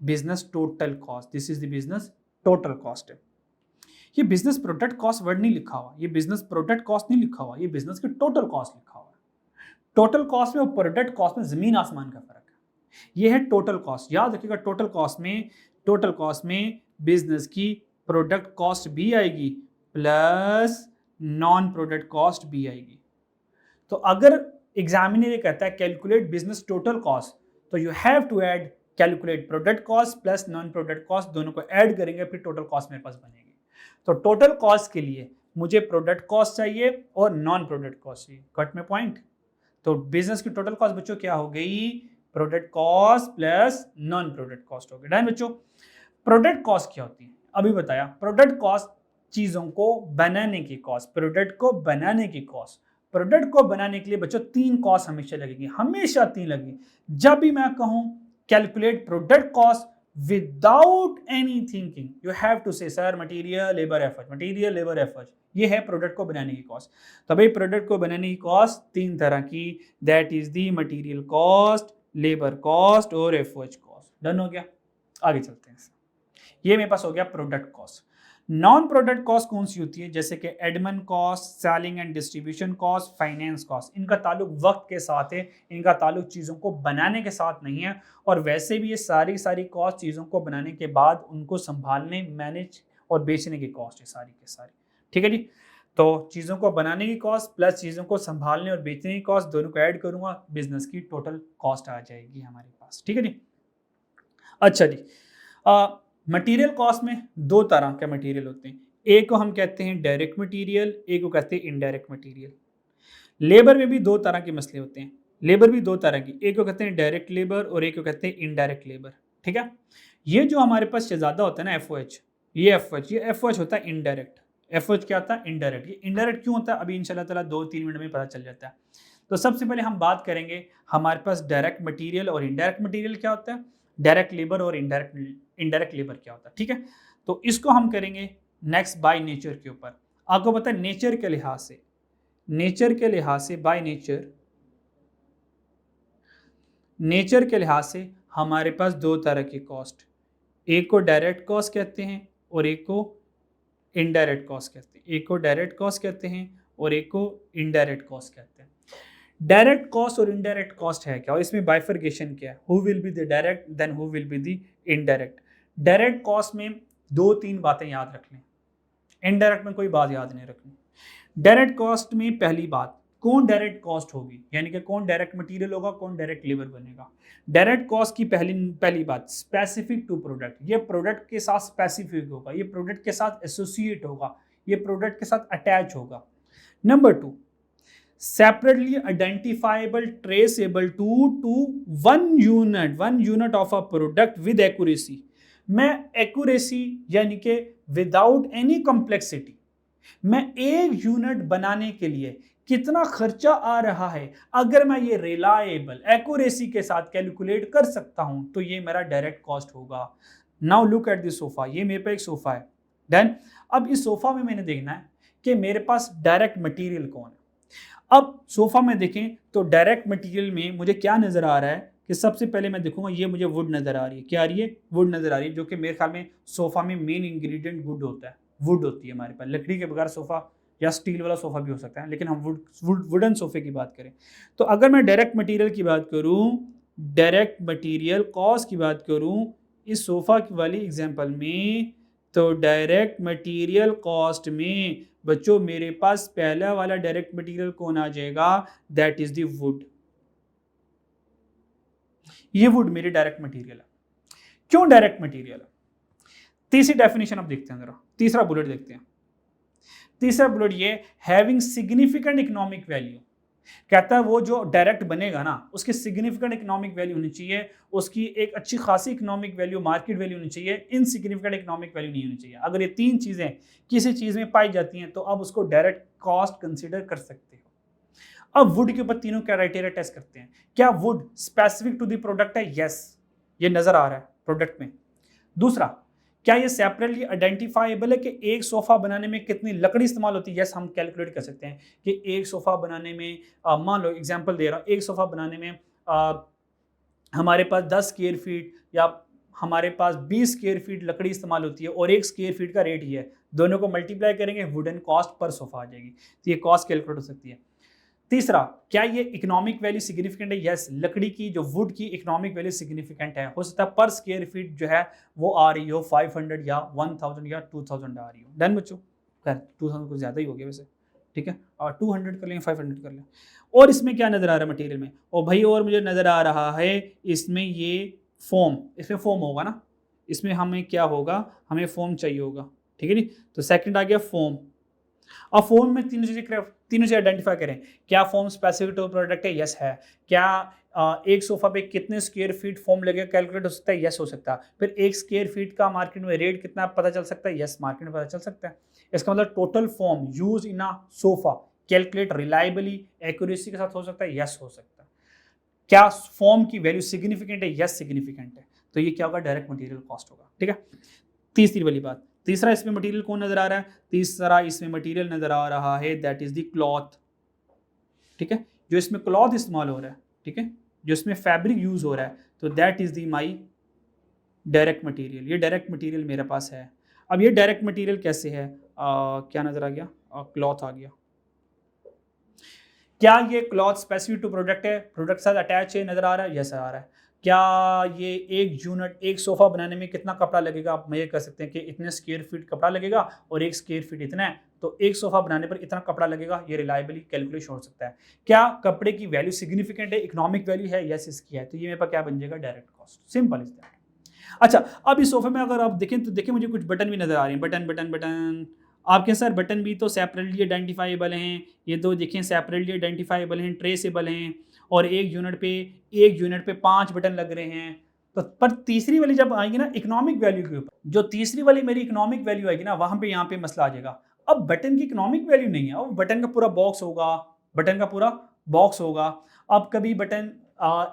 business total cost, this is the business total cost है। ये बिजनेस प्रोडक्ट कॉस्ट वर्ड नहीं लिखा हुआ, ये बिजनेस प्रोडक्ट कॉस्ट नहीं लिखा हुआ, ये बिजनेस की टोटल कॉस्ट लिखा हुआ है। टोटल कॉस्ट में और प्रोडक्ट कॉस्ट में जमीन आसमान का फर्क है। ये है टोटल कॉस्ट, याद रखिएगा। टोटल कॉस्ट में बिजनेस की प्रोडक्ट कॉस्ट भी आएगी प्लस नॉन प्रोडक्ट कॉस्ट भी आएगी। तो अगर एग्जामिनर ये कहता है कैलकुलेट बिजनेस टोटल कॉस्ट, तो you have to add calculate product cost plus non product cost, दोनों को ऐड करेंगे फिर टोटल कॉस्ट मेरे पास बनेगी। तो टोटल कॉस्ट के लिए मुझे प्रोडक्ट कॉस्ट चाहिए और नॉन प्रोडक्ट कॉस्ट चाहिए। Got my point. तो बिजनेस की टोटल कॉस्ट बच्चों क्या हो गई, product cost plus non product cost हो गई। डन बच्चों। प्रोडक्ट कॉस्ट क्या होती है अभी बताया। प्रोडक्ट कॉस्ट चीजों को बनाने की कॉस्ट, प्रोडक्ट को बनाने की कॉस्ट। प्रोडक्ट को बनाने के लिए बच्चों 3 कॉस्ट हमेशा लगेगी, हमेशा 3 लगेगी। जब भी मैं कहूं calculate product cost without any thinking, you have to say sir material labour effort, material labour effort, ये है प्रोडक्ट को बनाने की कॉस्ट। तो भाई प्रोडक्ट को बनाने की कॉस्ट 3 तरह की, that is the material cost, labour cost और एफर्ट कॉस्ट। डन हो गया, आगे चलते हैं। ये मेरे पास हो गया product cost. Non product cost कौन सी होती है, जैसे कि admin cost, selling and distribution cost, finance cost. इनका ताल्लुक वक्त के साथ है, इनका ताल्लुक चीज़ों को बनाने के साथ नहीं है। और वैसे भी ये सारी कॉस्ट चीज़ों को बनाने के बाद उनको संभालने, मैनेज और बेचने की कॉस्ट है सारी के सारी, ठीक है जी। तो चीज़ों को बनाने की कॉस्ट प्लस चीज़ों को संभालने और बेचने की कॉस्ट, दोनों को ऐड करूंगा, बिजनेस की टोटल कॉस्ट आ जाएगी हमारे पास, ठीक है जी। अच्छा जी, मटेरियल कॉस्ट में 2 तरह के मटेरियल होते हैं, एक को हम कहते हैं डायरेक्ट मटेरियल, एक को कहते हैं इनडायरेक्ट मटेरियल। लेबर में भी 2 तरह के मसले होते हैं, लेबर भी 2 तरह की, एक को कहते हैं डायरेक्ट लेबर और एक को कहते हैं इनडायरेक्ट लेबर, ठीक है। ये जो हमारे पास शहजादा होता है ना एफओएच, ये एफओएच होता है इनडायरेक्ट। एफओएच क्या होता है, इनडायरेक्ट। ये इनडायरेक्ट क्यों होता है अभी इंशाल्लाह ताला 2-3 मिनट में पता चल जाता है। तो सबसे पहले हम बात करेंगे हमारे पास डायरेक्ट मटेरियल और इनडायरेक्ट मटेरियल क्या होता है, डायरेक्ट लेबर और इनडायरेक्ट लेबर क्या होता है, ठीक है। तो इसको हम करेंगे नेक्स्ट बाय नेचर के ऊपर। आपको पता है नेचर के लिहाज से बाय नेचर के लिहाज से हमारे पास 2 तरह की कॉस्ट, एक को डायरेक्ट कॉस्ट कहते हैं और एक को इनडायरेक्ट कॉस्ट कहते हैं, एक को डायरेक्ट कॉस्ट कहते हैं और एक को इनडायरेक्ट कॉस्ट कहते हैं। डायरेक्ट कॉस्ट और इनडायरेक्ट कॉस्ट है क्या, और इसमें बाइफर्केशन क्या है, who will be the direct then who will be the indirect. Direct cost में 2-3 बातें याद रख लें, इनडायरेक्ट में कोई बात याद नहीं रखनी। डायरेक्ट कॉस्ट में पहली बात, कौन डायरेक्ट कॉस्ट होगी, यानी कि कौन डायरेक्ट मटेरियल होगा, कौन डायरेक्ट लेबर बनेगा। डायरेक्ट कॉस्ट की पहली बात स्पेसिफिक टू प्रोडक्ट, ये प्रोडक्ट के साथ स्पेसिफिक होगा, ये प्रोडक्ट के साथ एसोसिएट होगा, ये प्रोडक्ट के साथ अटैच होगा। Number 2, separately identifiable, traceable to one unit of a product with accuracy। मैं accuracy यानी कि without any complexity, मैं एक यूनिट बनाने के लिए कितना खर्चा आ रहा है, अगर मैं ये रिलायबल एक्यूरेसी के साथ कैलकुलेट कर सकता हूं तो ये मेरा डायरेक्ट कॉस्ट होगा। Now look at this sofa, ये मेरे पे एक सोफा है। देन अब इस सोफा में मैंने देखना है कि मेरे पास डायरेक्ट मटेरियल कौन है। अब सोफा में देखें तो डायरेक्ट मटेरियल में मुझे क्या नजर आ रहा है कि सबसे पहले मैं देखूंगा ये मुझे वुड नजर आ रही है, क्या आ रही है, वुड नजर आ रही है, जो कि मेरे ख्याल में सोफा में मेन इंग्रेडिएंट वुड होता है, वुड होती है हमारे पास। लकड़ी के बगैर सोफा या स्टील वाला सोफा भी हो सकता है, लेकिन हम वुडन सोफे की बात करें तो अगर मैं डायरेक्ट मटेरियल की बात करूं डायरेक्ट मटेरियल कॉस्ट की बात करूं इस सोफ़ा वाली एग्जांपल में, तो डायरेक्ट मटेरियल कॉस्ट में बच्चों मेरे पास पहला वाला डायरेक्ट मटेरियल कौन आ जाएगा, दैट इज द वुड। ये वुड मेरी डायरेक्ट मटेरियल है। क्यों डायरेक्ट मटेरियल है? तीसरी डेफिनेशन अब देखते हैं, जरा तीसरा बुलेट देखते हैं। तीसरा बुलेट ये, हैविंग सिग्निफिकेंट इकोनॉमिक वैल्यू। कहता है वो जो डायरेक्ट बनेगा ना उसकी सिग्निफिकेंट इकोनॉमिक वैल्यू होनी चाहिए, उसकी एक अच्छी खासी इकोनॉमिक वैल्यू, मार्केट वैल्यू होनी चाहिए, इनसिग्निफिकेंट इकोनॉमिक वैल्यू नहीं होनी चाहिए। अगर ये तीन चीजें किसी चीज में पाई जाती हैं तो अब उसको डायरेक्ट कॉस्ट कंसिडर कर सकते हो। अब वुड के ऊपर तीनों क्राइटेरिया टेस्ट करते हैं। क्या would specific to the product है? यस, ये नजर आ रहा है प्रोडक्ट में। दूसरा, क्या ये सेपरेटली आइडेंटिफाइबल है कि एक सोफा बनाने में कितनी लकड़ी इस्तेमाल होती है? यस, हम कैलकुलेट कर सकते हैं कि एक सोफा बनाने में मान लो एग्जांपल दे रहा हूँ, एक सोफा बनाने में हमारे पास 10 स्क्वायर फीट या हमारे पास 20 स्क्वायर फीट लकड़ी इस्तेमाल होती है और 1 स्क्वायर फीट का रेट ही है, दोनों को मल्टीप्लाई करेंगे वुडन कॉस्ट पर सोफा आ जाएगी। तो ये कॉस्ट कैलकुलेट हो सकती है। तीसरा, क्या ये इकोनॉमिक वैल्यू सिग्निफिकेंट है? यस, लकड़ी की जो वुड की इकोनॉमिक वैल्यू सिग्निफिकेंट है। हो सकता है पर स्क्वायर फीट जो है वो आ रही हो 500 या 1000 या 2000 आ रही हो। डन बच्चों? खैर 2000 कुछ ज़्यादा ही हो गया वैसे, ठीक है, और 200 कर लें, 500 कर लें। और इसमें क्या नज़र आ रहा है मटेरियल में? और भाई और मुझे नज़र आ रहा है इसमें ये फोम, इसमें फोम होगा ना, इसमें हमें क्या होगा, हमें फोम चाहिए होगा, ठीक है जी। तो सेकंड आ गया फोम। अब फोम में तीनों चीज़ आइडेंटिफाई करें। क्या फोम स्पेसिफिक टू प्रोडक्ट है? यस है। क्या एक सोफा पे कितने स्क्वायर फीट फोम लगेगा कैलकुलेट हो सकता है? यस हो सकता है। फिर एक स्क्वायर फीट का मार्केट में रेट कितना पता चल सकता है? यस, मार्केट में पता चल सकता है। इसका मतलब total foam use in a sofa calculate reliably accuracy के साथ हो सकता है? यस हो सकता है। क्या फॉर्म की वैल्यू सिग्निफिकेंट है? यस सिग्निफिकेंट है। तो ये क्या होगा, डायरेक्ट मटेरियल कॉस्ट होगा, ठीक है। तीसरी वाली बात, तीसरा इसमें मटेरियल कौन नजर आ रहा है? तीसरा इसमें मटेरियल नजर आ रहा है दैट इज द क्लॉथ, ठीक है, जो इसमें क्लॉथ इस्तेमाल हो रहा है, ठीक है, जो इसमें फैब्रिक यूज हो रहा है, तो that is the my direct material. ये डायरेक्ट मटेरियल मेरे पास है। अब ये डायरेक्ट मटेरियल कैसे है? क्या नजर आ गया? क्लॉथ आ गया। क्या ये क्लॉथ स्पेसिफिक टू प्रोडक्ट है? प्रोडक्ट साथ अटैच है, नजर आ रहा है? यस आ रहा है। क्या ये एक यूनिट, एक सोफा बनाने में कितना कपड़ा लगेगा? आप मेजर कर सकते हैं कि इतने स्क्वायर फीट कपड़ा लगेगा और एक स्क्वायर फीट इतना है, तो एक सोफा बनाने पर इतना कपड़ा लगेगा। ये रिलायबली कैलकुलेशन हो सकता है। क्या कपड़े की वैल्यू सिग्निफिकेंट है, इकोनॉमिक वैल्यू है? यस इसकी है। तो ये मेरे पास क्या बन जाएगा, direct cost. Simple is that. अच्छा, अब इस सोफे में अगर आप देखें तो देखिए मुझे कुछ बटन भी नजर आ रहे हैं, बटन बटन बटन। आपके सर बटन भी तो सेपरेटली आइडेंटिफाइबल हैं, ये दो देखें सेपरेटली आइडेंटिफाइबल हैं, ट्रेसेबल हैं, और एक यूनिट पे 5 बटन लग रहे हैं। तो पर तीसरी वाली जब आएगी ना इकोनॉमिक वैल्यू के ऊपर, जो तीसरी वाली मेरी इकोनॉमिक वैल्यू आएगी ना, वहां पे यहाँ पे मसला आ जाएगा। अब बटन की इकोनॉमिक वैल्यू नहीं है, अब बटन का पूरा बॉक्स होगा, बटन का पूरा बॉक्स होगा। अब कभी बटन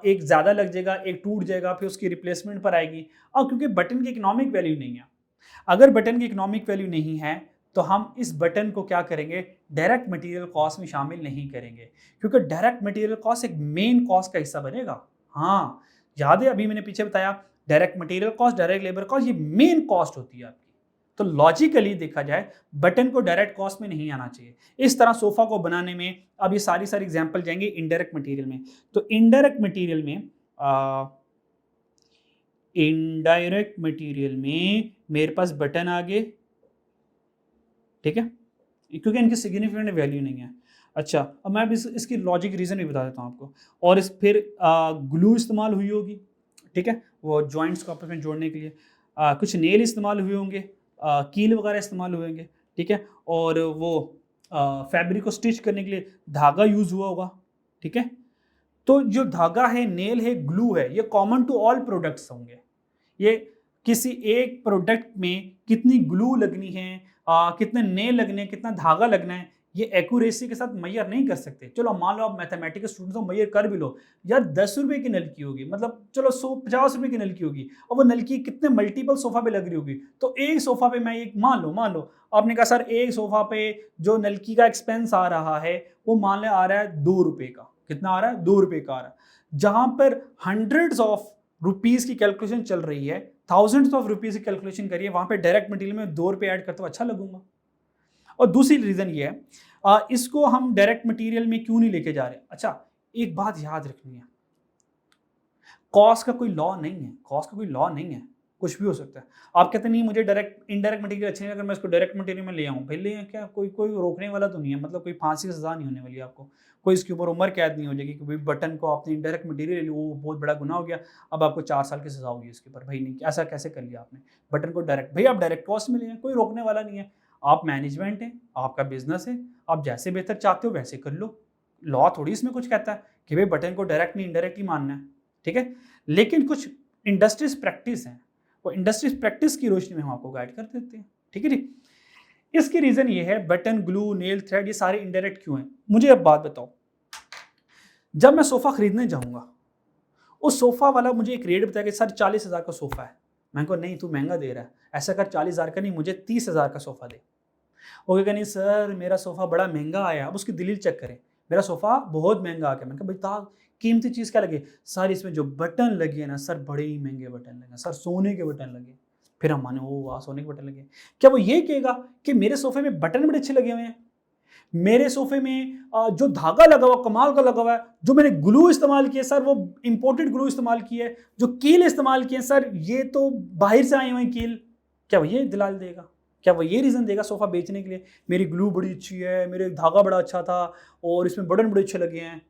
एक ज़्यादा लग जाएगा, एक टूट जाएगा, फिर उसकी रिप्लेसमेंट पर आएगी। अब क्योंकि बटन की इकोनॉमिक वैल्यू नहीं है, अगर बटन की इकोनॉमिक वैल्यू नहीं है तो हम इस बटन को क्या करेंगे, डायरेक्ट मटेरियल कॉस्ट में शामिल नहीं करेंगे, क्योंकि डायरेक्ट मटेरियल कॉस्ट एक मेन कॉस्ट का हिस्सा बनेगा। हाँ, याद है अभी मैंने पीछे बताया, direct material cost, direct labour cost, ये मेन कॉस्ट होती है आपकी। तो लॉजिकली देखा जाए बटन को डायरेक्ट कॉस्ट में नहीं आना चाहिए। इस तरह सोफा को बनाने में, अब ये सारी एग्जांपल जाएंगे इनडायरेक्ट मटेरियल में। तो इनडायरेक्ट मटेरियल में इनडायरेक्ट मटेरियल में मेरे पास बटन आ गए, ठीक है, क्योंकि इनकी सिग्निफिकेंट वैल्यू नहीं है। अच्छा, अब मैं इसकी लॉजिक रीजन भी बता देता हूँ आपको। और इस फिर ग्लू इस्तेमाल हुई होगी, ठीक है, वो जॉइंट्स को आपस में जोड़ने के लिए। कुछ नेल इस्तेमाल हुए होंगे, कील वगैरह इस्तेमाल हुए होंगे, ठीक है, और वो फैब्रिक को स्टिच करने के लिए धागा यूज हुआ होगा, ठीक है। तो जो धागा है, नेल है, ग्लू है, ये कॉमन टू ऑल प्रोडक्ट्स होंगे। ये किसी एक प्रोडक्ट में कितनी ग्लू लगनी है, कितने नेल लगने हैं, कितना धागा लगना है, ये एक्यूरेसी के साथ मैयर नहीं कर सकते। चलो मान लो आप मैथमेटिकल स्टूडेंट हो, मैयर कर भी लो यार, 10 रुपए की नलकी होगी, मतलब चलो 150 रुपए की नलकी होगी, और वो नलकी कितने मल्टीपल सोफा पे लग रही होगी। तो एक सोफा पे मैं एक मान लो आपने कहा सर एक सोफा पे जो नलकी का एक्सपेंस आ रहा है वो मान ले आ रहा है 2 रुपए का। कितना आ रहा है? 2 रुपए का आ रहा है। जहां पर हंड्रेड्स ऑफ रुपीज की कैलकुलेशन चल रही है, थाउजेंड्स ऑफ रुपीज की कैलकुलेशन करिए, वहां पे डायरेक्ट मटेरियल में 2 रुपए ऐड करते हुए अच्छा लगूंगा। और दूसरी रीजन ये है, इसको हम डायरेक्ट मटेरियल में क्यों नहीं लेके जा रहे? अच्छा, एक बात याद रखनी है, कॉस्ट का कोई लॉ नहीं है, कॉस्ट का कोई लॉ नहीं है, कुछ भी हो सकता है। आप कहते नहीं मुझे डायरेक्ट इंडायरेक्ट मटेरियल अच्छे नहीं, अगर मैं इसको डायरेक्ट मटेरियल में ले आऊँ, भाई ले क्या, कोई कोई रोकने वाला तो नहीं है, मतलब कोई फांसी की सज़ा नहीं होने वाली आपको, कोई इसके ऊपर उम्र कैद नहीं हो जाएगी कि भाई बटन को आपने इंडायरेक्ट मटेरियल ले लिया, वो बहुत बड़ा गुनाह हो गया, अब आपको 4 साल की सज़ा होगी इसके ऊपर। भाई नहीं, ऐसा कैसे कर लिया आपने? बटन को डायरेक्ट, भाई आप डायरेक्ट कॉस्ट में ले आएँ, कोई रोकने वाला नहीं है। आप मैनेजमेंट हैं, आपका बिज़नेस है, आप जैसे बेहतर चाहते हो वैसे कर लो। लॉ थोड़ी इसमें कुछ कहता है कि भाई बटन को डायरेक्ट नहीं इंडायरेक्ट ही मानना है, ठीक है? लेकिन कुछ इंडस्ट्रीज प्रैक्टिस हैं, वो इंडस्ट्रीज प्रैक्टिस की रोशनी में हम आपको गाइड कर देते हैं, ठीक है जी। इसकी रीजन ये है, बटन, ग्लू, नेल थ्रेड, ये सारे इंडायरेक्ट क्यों हैं? मुझे अब बात बताओ, जब मैं सोफा खरीदने जाऊंगा, उस सोफा वाला मुझे एक रेट बताया कि सर 40,000 का सोफा है। मैं कहूँ नहीं, तू महंगा दे रहा है, ऐसा कर 40,000 का नहीं, मुझे 30,000 का सोफा दे। वो कहेगा नहीं सर मेरा सोफा बड़ा महंगा आया। अब उसकी दलील चेक करें, मेरा सोफा बहुत महंगा आ गया। मैंने कहा भाई ता कीमती चीज़ क्या लगे? सर इसमें जो बटन लगे हैं ना सर, बड़े ही महंगे बटन लगे सर, सोने के बटन लगे। फिर हम माने ओ वाह सोने के बटन लगे। क्या वो ये कहेगा कि मेरे सोफे में बटन बड़े अच्छे लगे हुए हैं, मेरे सोफे में जो धागा लगा हुआ कमाल का लगा हुआ है, जो मैंने ग्लू इस्तेमाल किया सर वो इंपोर्टेड ग्लू इस्तेमाल की है, जो कील इस्तेमाल किए सर ये तो बाहर से आए हुए कील। क्या वो ये दिलाल देगा? क्या वो ये रीज़न देगा सोफ़ा बेचने के लिए? मेरी ग्लू बड़ी अच्छी है, मेरे धागा बड़ा अच्छा था और इसमें बटन बड़े अच्छे लगे हैं।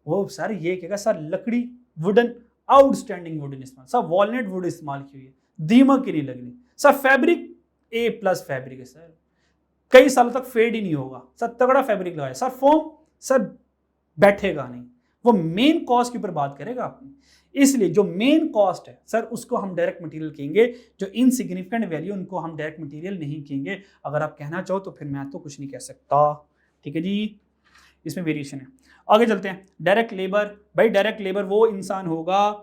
वो सर ये कहेगा सर लकड़ी वुडन, आउटस्टैंडिंग वुडन इस्तेमाल, सर वॉलनट वुड इस्तेमाल की हुई है, दीमक की नहीं लगनी, सर फैब्रिक A+ फैब्रिक है सर, कई सालों तक फेड ही नहीं होगा सर, तगड़ा फैब्रिक लगाया सर, फोम सर बैठेगा नहीं। वो मेन कॉस्ट के ऊपर बात करेगा आपने, इसलिए जो मेन कॉस्ट है सर उसको हम डायरेक्ट मटेरियल कहेंगे, जो इनसिग्निफिकेंट वैल्यू उनको हम डायरेक्ट मटेरियल नहीं कहेंगे। अगर आप कहना चाहो तो फिर मैं तो कुछ नहीं कह सकता, ठीक है जी। इसमें वेरिएशन है। आगे चलते हैं, डायरेक्ट लेबर। भाई डायरेक्ट लेबर वो इंसान होगा,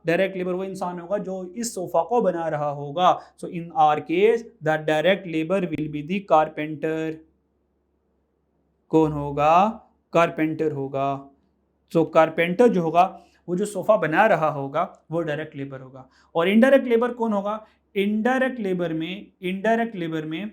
डायरेक्ट लेबर वो इंसान होगा जो इस सोफा को बना रहा होगा। So in our case the direct labour will be the carpenter. कौन होगा? कारपेंटर होगा। सो कारपेंटर जो होगा, वो जो सोफा बना रहा होगा वो डायरेक्ट लेबर होगा। और इनडायरेक्ट लेबर कौन होगा? इनडायरेक्ट लेबर में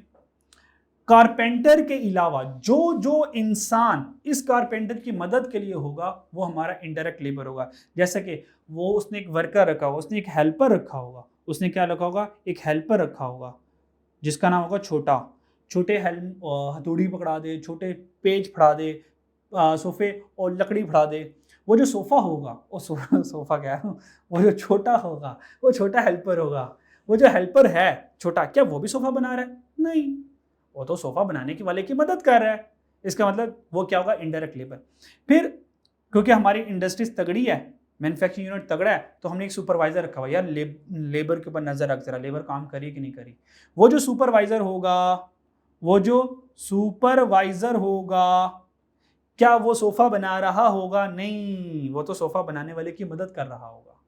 कारपेंटर के अलावा जो जो इंसान इस कारपेंटर की मदद के लिए होगा वो हमारा इनडायरेक्ट लेबर होगा। जैसे कि वो उसने एक वर्कर रखा होगा, उसने एक हेल्पर रखा होगा, उसने क्या रखा होगा? एक हेल्पर रखा होगा जिसका नाम होगा छोटा। छोटे हथौड़ी पकड़ा दे, छोटे पेज फड़ा दे सोफे और लकड़ी फड़ा दे। वो जो सोफा होगा वो सोफा क्या है, वो जो छोटा होगा वो छोटा हेल्पर होगा। वो जो हेल्पर है छोटा, क्या वो भी सोफा बना रहा है? नहीं, वो तो सोफा बनाने के वाले की मदद कर रहा है। इसका मतलब वो क्या होगा? Indirect labour. फिर क्योंकि हमारी इंडस्ट्रीज तगड़ी है, मैन्युफैक्चरिंग यूनिट तगड़ा है, तो हमने एक सुपरवाइजर रखा हुआ, यार लेबर के ऊपर नजर रख जरा, लेबर काम करी कि नहीं करी। वो जो सुपरवाइजर होगा क्या वो सोफा बना रहा होगा? नहीं, वो तो सोफा बनाने वाले की मदद कर रहा होगा।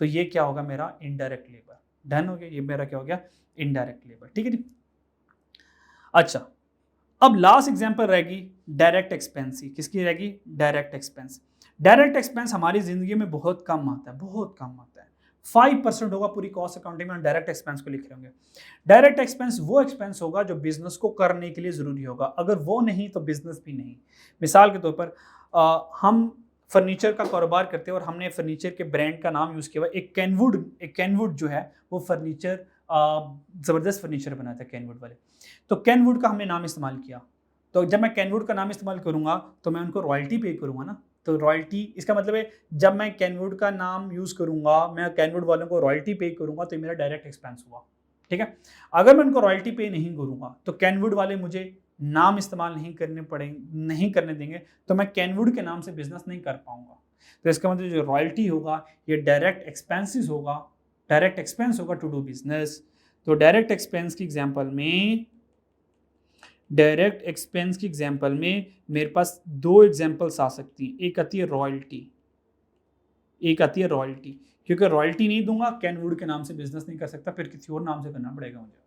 तो ये क्या होगा? मेरा इनडायरेक्ट लेबर। डन हो गया, ये मेरा क्या हो गया? इनडायरेक्ट लेबर, ठीक है जी। अच्छा, अब लास्ट एग्जांपल रहेगी डायरेक्ट एक्सपेंस की। किसकी रहेगी? Direct expense. डायरेक्ट एक्सपेंस हमारी जिंदगी में बहुत कम आता है, बहुत कम आता है। 5% होगा पूरी कॉस्ट अकाउंटिंग में, हम डायरेक्ट एक्सपेंस को लिख रहे होंगे। डायरेक्ट एक्सपेंस वो एक्सपेंस होगा जो बिजनेस को करने के लिए जरूरी होगा, अगर वो नहीं तो बिजनेस भी नहीं। मिसाल के तौर पर हम फर्नीचर का कारोबार करते हैं और हमने फर्नीचर के ब्रांड का नाम यूज़ किया हुआ, एक कैनवुड जो है वो फर्नीचर ज़बरदस्त फर्नीचर बनाता है कैनवुड वाले। तो कैनवुड का हमने नाम इस्तेमाल किया, तो जब मैं कैनवुड का नाम इस्तेमाल करूंगा तो मैं उनको रॉयल्टी पे करूंगा ना। तो रॉयल्टी, इसका मतलब है जब मैं कैनवुड का नाम यूज़ करूंगा, मैं कैनवुड वालों को रॉयल्टी पे करूंगा, तो मेरा डायरेक्ट एक्सपेंस हुआ, ठीक है। अगर मैं उनको रॉयल्टी पे नहीं करूंगा तो कैनवुड वाले मुझे नाम इस्तेमाल नहीं करने देंगे, तो मैं कैनवुड के नाम से बिजनेस नहीं कर पाऊंगा। तो इसका मतलब जो रॉयल्टी होगा ये डायरेक्ट एक्सपेंसेस होगा, डायरेक्ट एक्सपेंस होगा टू डू बिजनेस। तो डायरेक्ट एक्सपेंस की एग्जांपल में मेरे पास दो एग्जांपल्स आ सकती हैं। एक आती है रॉयल्टी, क्योंकि रॉयल्टी नहीं दूंगा कैनवुड के नाम से बिजनेस नहीं कर सकता, फिर किसी और नाम से करना पड़ेगा मुझे।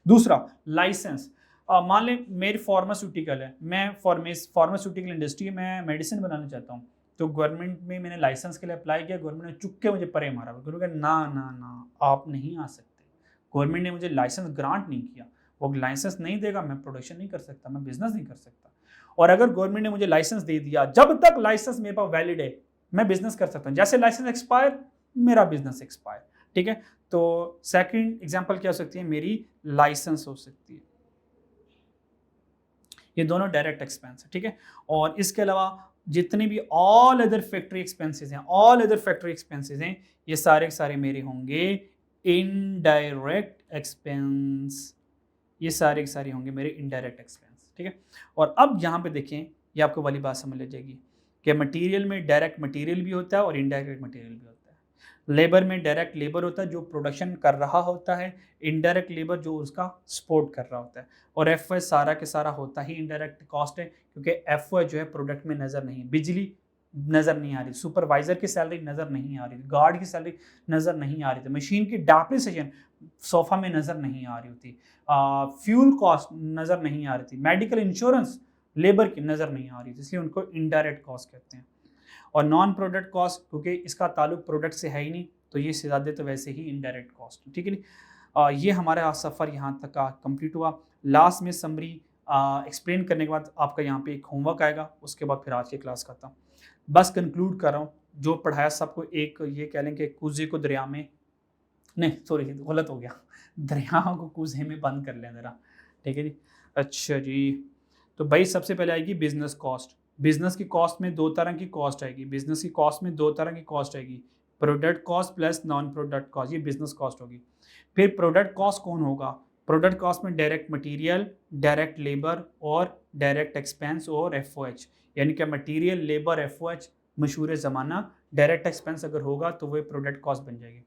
दूसरा लाइसेंस। मान लें मेरी फार्मास्यूटिकल है, मैं फार्मास्यूटिकल इंडस्ट्री में मैं मेडिसिन बनाना चाहता हूँ, तो गवर्नमेंट में मैंने लाइसेंस के लिए अप्लाई किया, गवर्नमेंट ने चुप के मुझे परे मारा, गवर्नमेंट ना ना ना आप नहीं आ सकते, गवर्नमेंट ने मुझे लाइसेंस ग्रांट नहीं किया, वो लाइसेंस नहीं देगा मैं प्रोडक्शन नहीं कर सकता, मैं बिजनेस नहीं कर सकता। और अगर गवर्नमेंट ने मुझे लाइसेंस दे दिया, जब तक लाइसेंस मेरे पास वैलिड है मैं बिजनेस कर सकता हूँ, जैसे लाइसेंस एक्सपायर मेरा बिजनेस एक्सपायर, ठीक है। तो सेकंड एग्जांपल क्या हो सकती है, मेरी लाइसेंस हो सकती है। ये दोनों डायरेक्ट एक्सपेंस है, ठीक है। और इसके अलावा जितने भी ऑल अदर फैक्ट्री एक्सपेंसेस हैं, ऑल अदर फैक्ट्री एक्सपेंसेस हैं, ये सारे के सारे मेरे होंगे इनडायरेक्ट एक्सपेंस। ये सारे के सारे होंगे मेरे इनडायरेक्ट एक्सपेंस, ठीक है। और अब यहाँ पे देखें, ये आपको वाली बात समझ ले जाएगी कि मटेरियल में डायरेक्ट मटेरियल भी होता है और इनडायरेक्ट मटेरियल भी होता है। लेबर में डायरेक्ट लेबर होता है जो प्रोडक्शन कर रहा होता है, इनडायरेक्ट लेबर जो उसका सपोर्ट कर रहा होता है। और एफ सारा के सारा होता ही इनडायरेक्ट कॉस्ट है, क्योंकि एफ जो है प्रोडक्ट में नज़र नहीं है, बिजली नज़र नहीं आ रही, सुपरवाइजर की सैलरी नज़र नहीं आ रही, गार्ड की सैलरी नज़र नहीं आ रही थी, मशीन की डेप्रिसिएशन सोफा में नज़र नहीं आ रही होती, फ्यूल कॉस्ट नज़र नहीं आ रही थी, मेडिकल इंश्योरेंस लेबर की नज़र नहीं आ रही थी, इसलिए उनको इनडायरेक्ट कॉस्ट कहते हैं। और नॉन प्रोडक्ट कॉस्ट, क्योंकि इसका ताल्लुक प्रोडक्ट से है ही नहीं, तो ये ज़्यादा तो वैसे ही इनडायरेक्ट कॉस्ट, ठीक है नहीं। ये हमारा सफ़र यहाँ तक का कंप्लीट हुआ। लास्ट में समरी एक्सप्लेन करने के बाद आपका यहाँ पे एक होमवर्क आएगा, उसके बाद फिर आज की क्लास खत्म। बस कंक्लूड कर रहा हूँ, जो पढ़ाया सबको एक ये कह लें कि कूजे को दरिया में, नहीं सॉरी गलत हो गया, दरिया को कूजे में बंद कर लें ज़रा, ठीक है जी। अच्छा जी, तो भाई सबसे पहले आएगी बिजनेस कॉस्ट। बिजनेस की कॉस्ट में दो तरह की कॉस्ट आएगी, बिजनेस की कॉस्ट में दो तरह की कॉस्ट आएगी, product cost plus non product cost, ये बिजनेस कॉस्ट होगी। फिर प्रोडक्ट कॉस्ट कौन होगा, प्रोडक्ट कॉस्ट में डायरेक्ट मटेरियल, डायरेक्ट लेबर और डायरेक्ट एक्सपेंस और एफओएच, यानी कि मटेरियल, लेबर, एफओएच मशहूर ज़माना। डायरेक्ट एक्सपेंस अगर होगा तो वो प्रोडक्ट कॉस्ट बन जाएगी।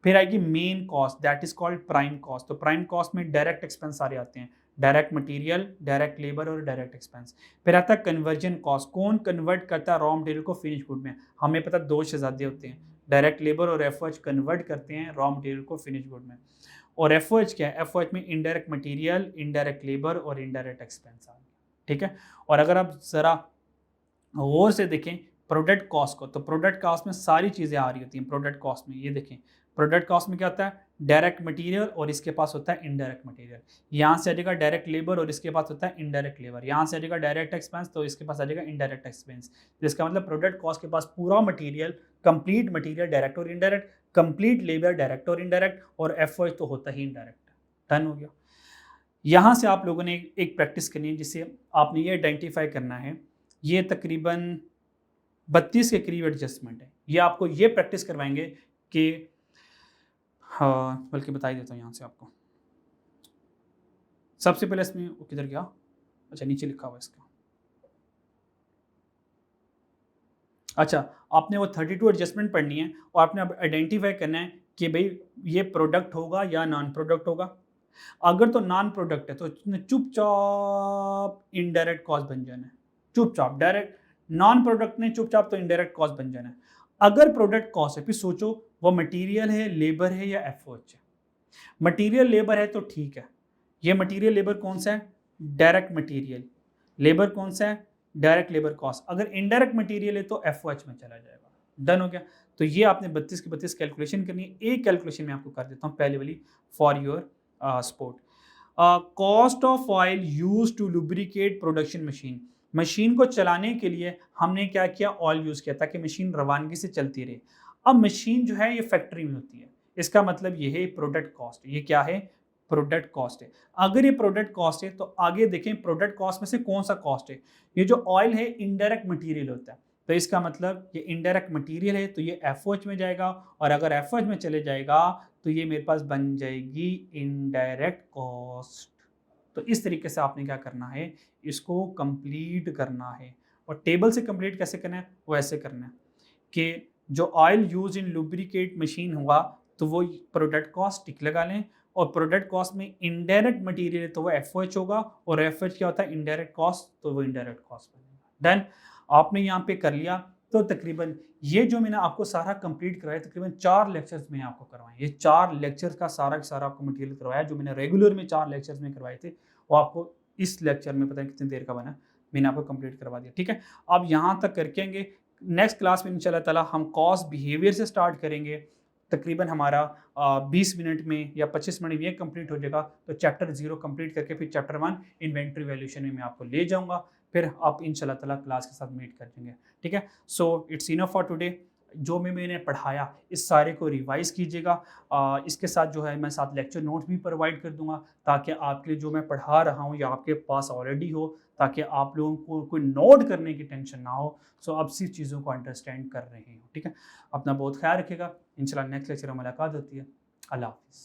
फिर आएगी main cost, that is called prime cost. तो प्राइम कॉस्ट में डायरेक्ट एक्सपेंस सारे आते हैं, डायरेक्ट मटेरियल, डायरेक्ट लेबर और डायरेक्ट एक्सपेंस। फिर आता है कन्वर्जन कॉस्ट, कौन कन्वर्ट करता है रॉ मटेरियल को फिनिश गुड में। हमें पता दो शहजादे होते हैं, डायरेक्ट लेबर और एफओएच कन्वर्ट करते हैं रॉ मटेरियल को फिनिश गुड में। और एफओएच क्या है, एफओएच में इनडायरेक्ट मटेरियल, इनडायरेक्ट लेबर और इनडायरेक्ट एक्सपेंस आ गया, ठीक है। और अगर आप ज़रा गौर से देखें प्रोडक्ट कॉस्ट को, तो प्रोडक्ट कॉस्ट में सारी चीज़ें आ रही होती हैं। प्रोडक्ट कॉस्ट में ये देखें, प्रोडक्ट कॉस्ट में क्या होता है, डायरेक्ट मटेरियल और इसके पास होता है इनडायरेक्ट मटेरियल। यहाँ से आ जाएगा डायरेक्ट लेबर और इसके पास होता है इनडायरेक्ट लेबर। यहाँ से आ जाएगा डायरेक्ट एक्सपेंस, तो इसके पास आ जाएगा इनडायरेक्ट एक्सपेंस। जिसका मतलब प्रोडक्ट कॉस्ट के पास पूरा मटेरियल, कंप्लीट मटेरियल डायरेक्ट और इनडायरेक्ट, कंप्लीट लेबर डायरेक्ट और इनडायरेक्ट, और एफओएच तो होता ही इनडायरेक्ट। डन हो गया। यहाँ से आप लोगों ने एक प्रैक्टिस करनी है, जिससे आपने ये आइडेंटिफाई करना है, ये तकरीबन 32 के करीब एडजस्टमेंट है। ये आपको ये प्रैक्टिस करवाएंगे कि, हाँ बल्कि बता ही देता हूँ यहाँ से आपको। सबसे पहले इसमें वो किधर गया, अच्छा नीचे लिखा हुआ इसका। अच्छा, आपने वो 32 एडजस्टमेंट पढ़नी है और आपने अब आइडेंटिफाई करना है कि भाई ये प्रोडक्ट होगा या नॉन प्रोडक्ट होगा। अगर तो नॉन प्रोडक्ट है तो चुपचाप इनडायरेक्ट कॉस्ट बन जाना है, चुपचाप। डायरेक्ट नॉन प्रोडक्ट ने चुपचाप तो इनडायरेक्ट कॉस्ट बन जाना है। अगर प्रोडक्ट कॉस्ट है, फिर सोचो वो मटेरियल है, लेबर है या एफओएच है। मटेरियल लेबर है तो ठीक है, ये मटेरियल लेबर कौन सा है, डायरेक्ट मटेरियल। लेबर कौन सा है, डायरेक्ट लेबर कॉस्ट। अगर इनडायरेक्ट मटेरियल है तो एफओएच में चला जाएगा। डन हो गया। तो ये आपने 32 की 32 कैलकुलेशन करनी है। एक कैलकुलेशन मैं आपको कर देता हूँ पहले वाली for your sport. Cost of oil use to lubricate production machine. Machine को चलाने के लिए हमने क्या किया, ऑयल यूज किया ताकि मशीन रवानगी से चलती रहे। अब मशीन जो है ये फैक्ट्री में होती है, इसका मतलब ये है प्रोडक्ट कॉस्ट। ये क्या है, प्रोडक्ट कॉस्ट है। अगर ये प्रोडक्ट कॉस्ट है तो आगे देखें प्रोडक्ट कॉस्ट में से कौन सा कॉस्ट है। ये जो ऑयल है इनडायरेक्ट मटेरियल होता है, तो इसका मतलब ये इनडायरेक्ट मटेरियल है, तो ये एफओएच में जाएगा। और अगर एफओएच में चले जाएगा तो ये मेरे पास बन जाएगी इनडायरेक्ट कॉस्ट। तो इस तरीके से आपने क्या करना है, इसको कंप्लीट करना है। और टेबल से कंप्लीट कैसे करना है, वो ऐसे करना है कि जो oil use in lubricate machine होगा तो वो प्रोडक्ट कॉस्ट टिक लगा लें, और प्रोडक्ट कॉस्ट में इनडायरेक्ट मटेरियल है तो वो एफओएच होगा, और एफओएच क्या होता है, इनडायरेक्ट कॉस्ट, तो वो इनडायरेक्ट कॉस्ट बनेगा। डन। आपने यहाँ पे कर लिया। तो तकरीबन ये जो मैंने आपको सारा कंप्लीट करवाया, तकरीबन 4 लेक्चर्स में आपको करवाए। ये 4 लेक्चर्स का सारा आपको मटेरियल करवाया, जो मैंने रेगुलर में 4 लेक्चर्स में करवाए थे, वो आपको इस लेक्चर में पता है कितनी देर का बना, मैंने आपको कंप्लीट करवा दिया। ठीक है, अब यहाँ तक करके नेक्स्ट क्लास में इंशाल्लाह ताला हम कॉस्ट बिहेवियर से स्टार्ट करेंगे, तकरीबन हमारा 20 मिनट में या 25 मिनट में ये कंप्लीट हो जाएगा। तो चैप्टर 0 कंप्लीट करके फिर चैप्टर 1 इन्वेंटरी वैल्यूएशन में मैं आपको ले जाऊँगा। फिर आप इंशाल्लाह ताला क्लास के साथ मीट कर लेंगे। ठीक है? So it's enough for today. जो मैंने पढ़ाया इस सारे को रिवाइज़ कीजिएगा। इसके साथ जो है मैं साथ लेक्चर नोट्स भी प्रोवाइड कर दूँगा, ताकि आपके लिए जो मैं पढ़ा रहा हूँ या आपके पास ऑलरेडी हो, ताकि आप लोगों को कोई नोट करने की टेंशन ना हो। सो आप सिर्फ चीज़ों को अंडरस्टैंड कर रहे हो। ठीक है? अपना बहुत ख्याल रखिएगा। इंशाल्लाह नेक्स्ट लेक्चर में मुलाकात होती है। अल्लाह हाफ़िज़।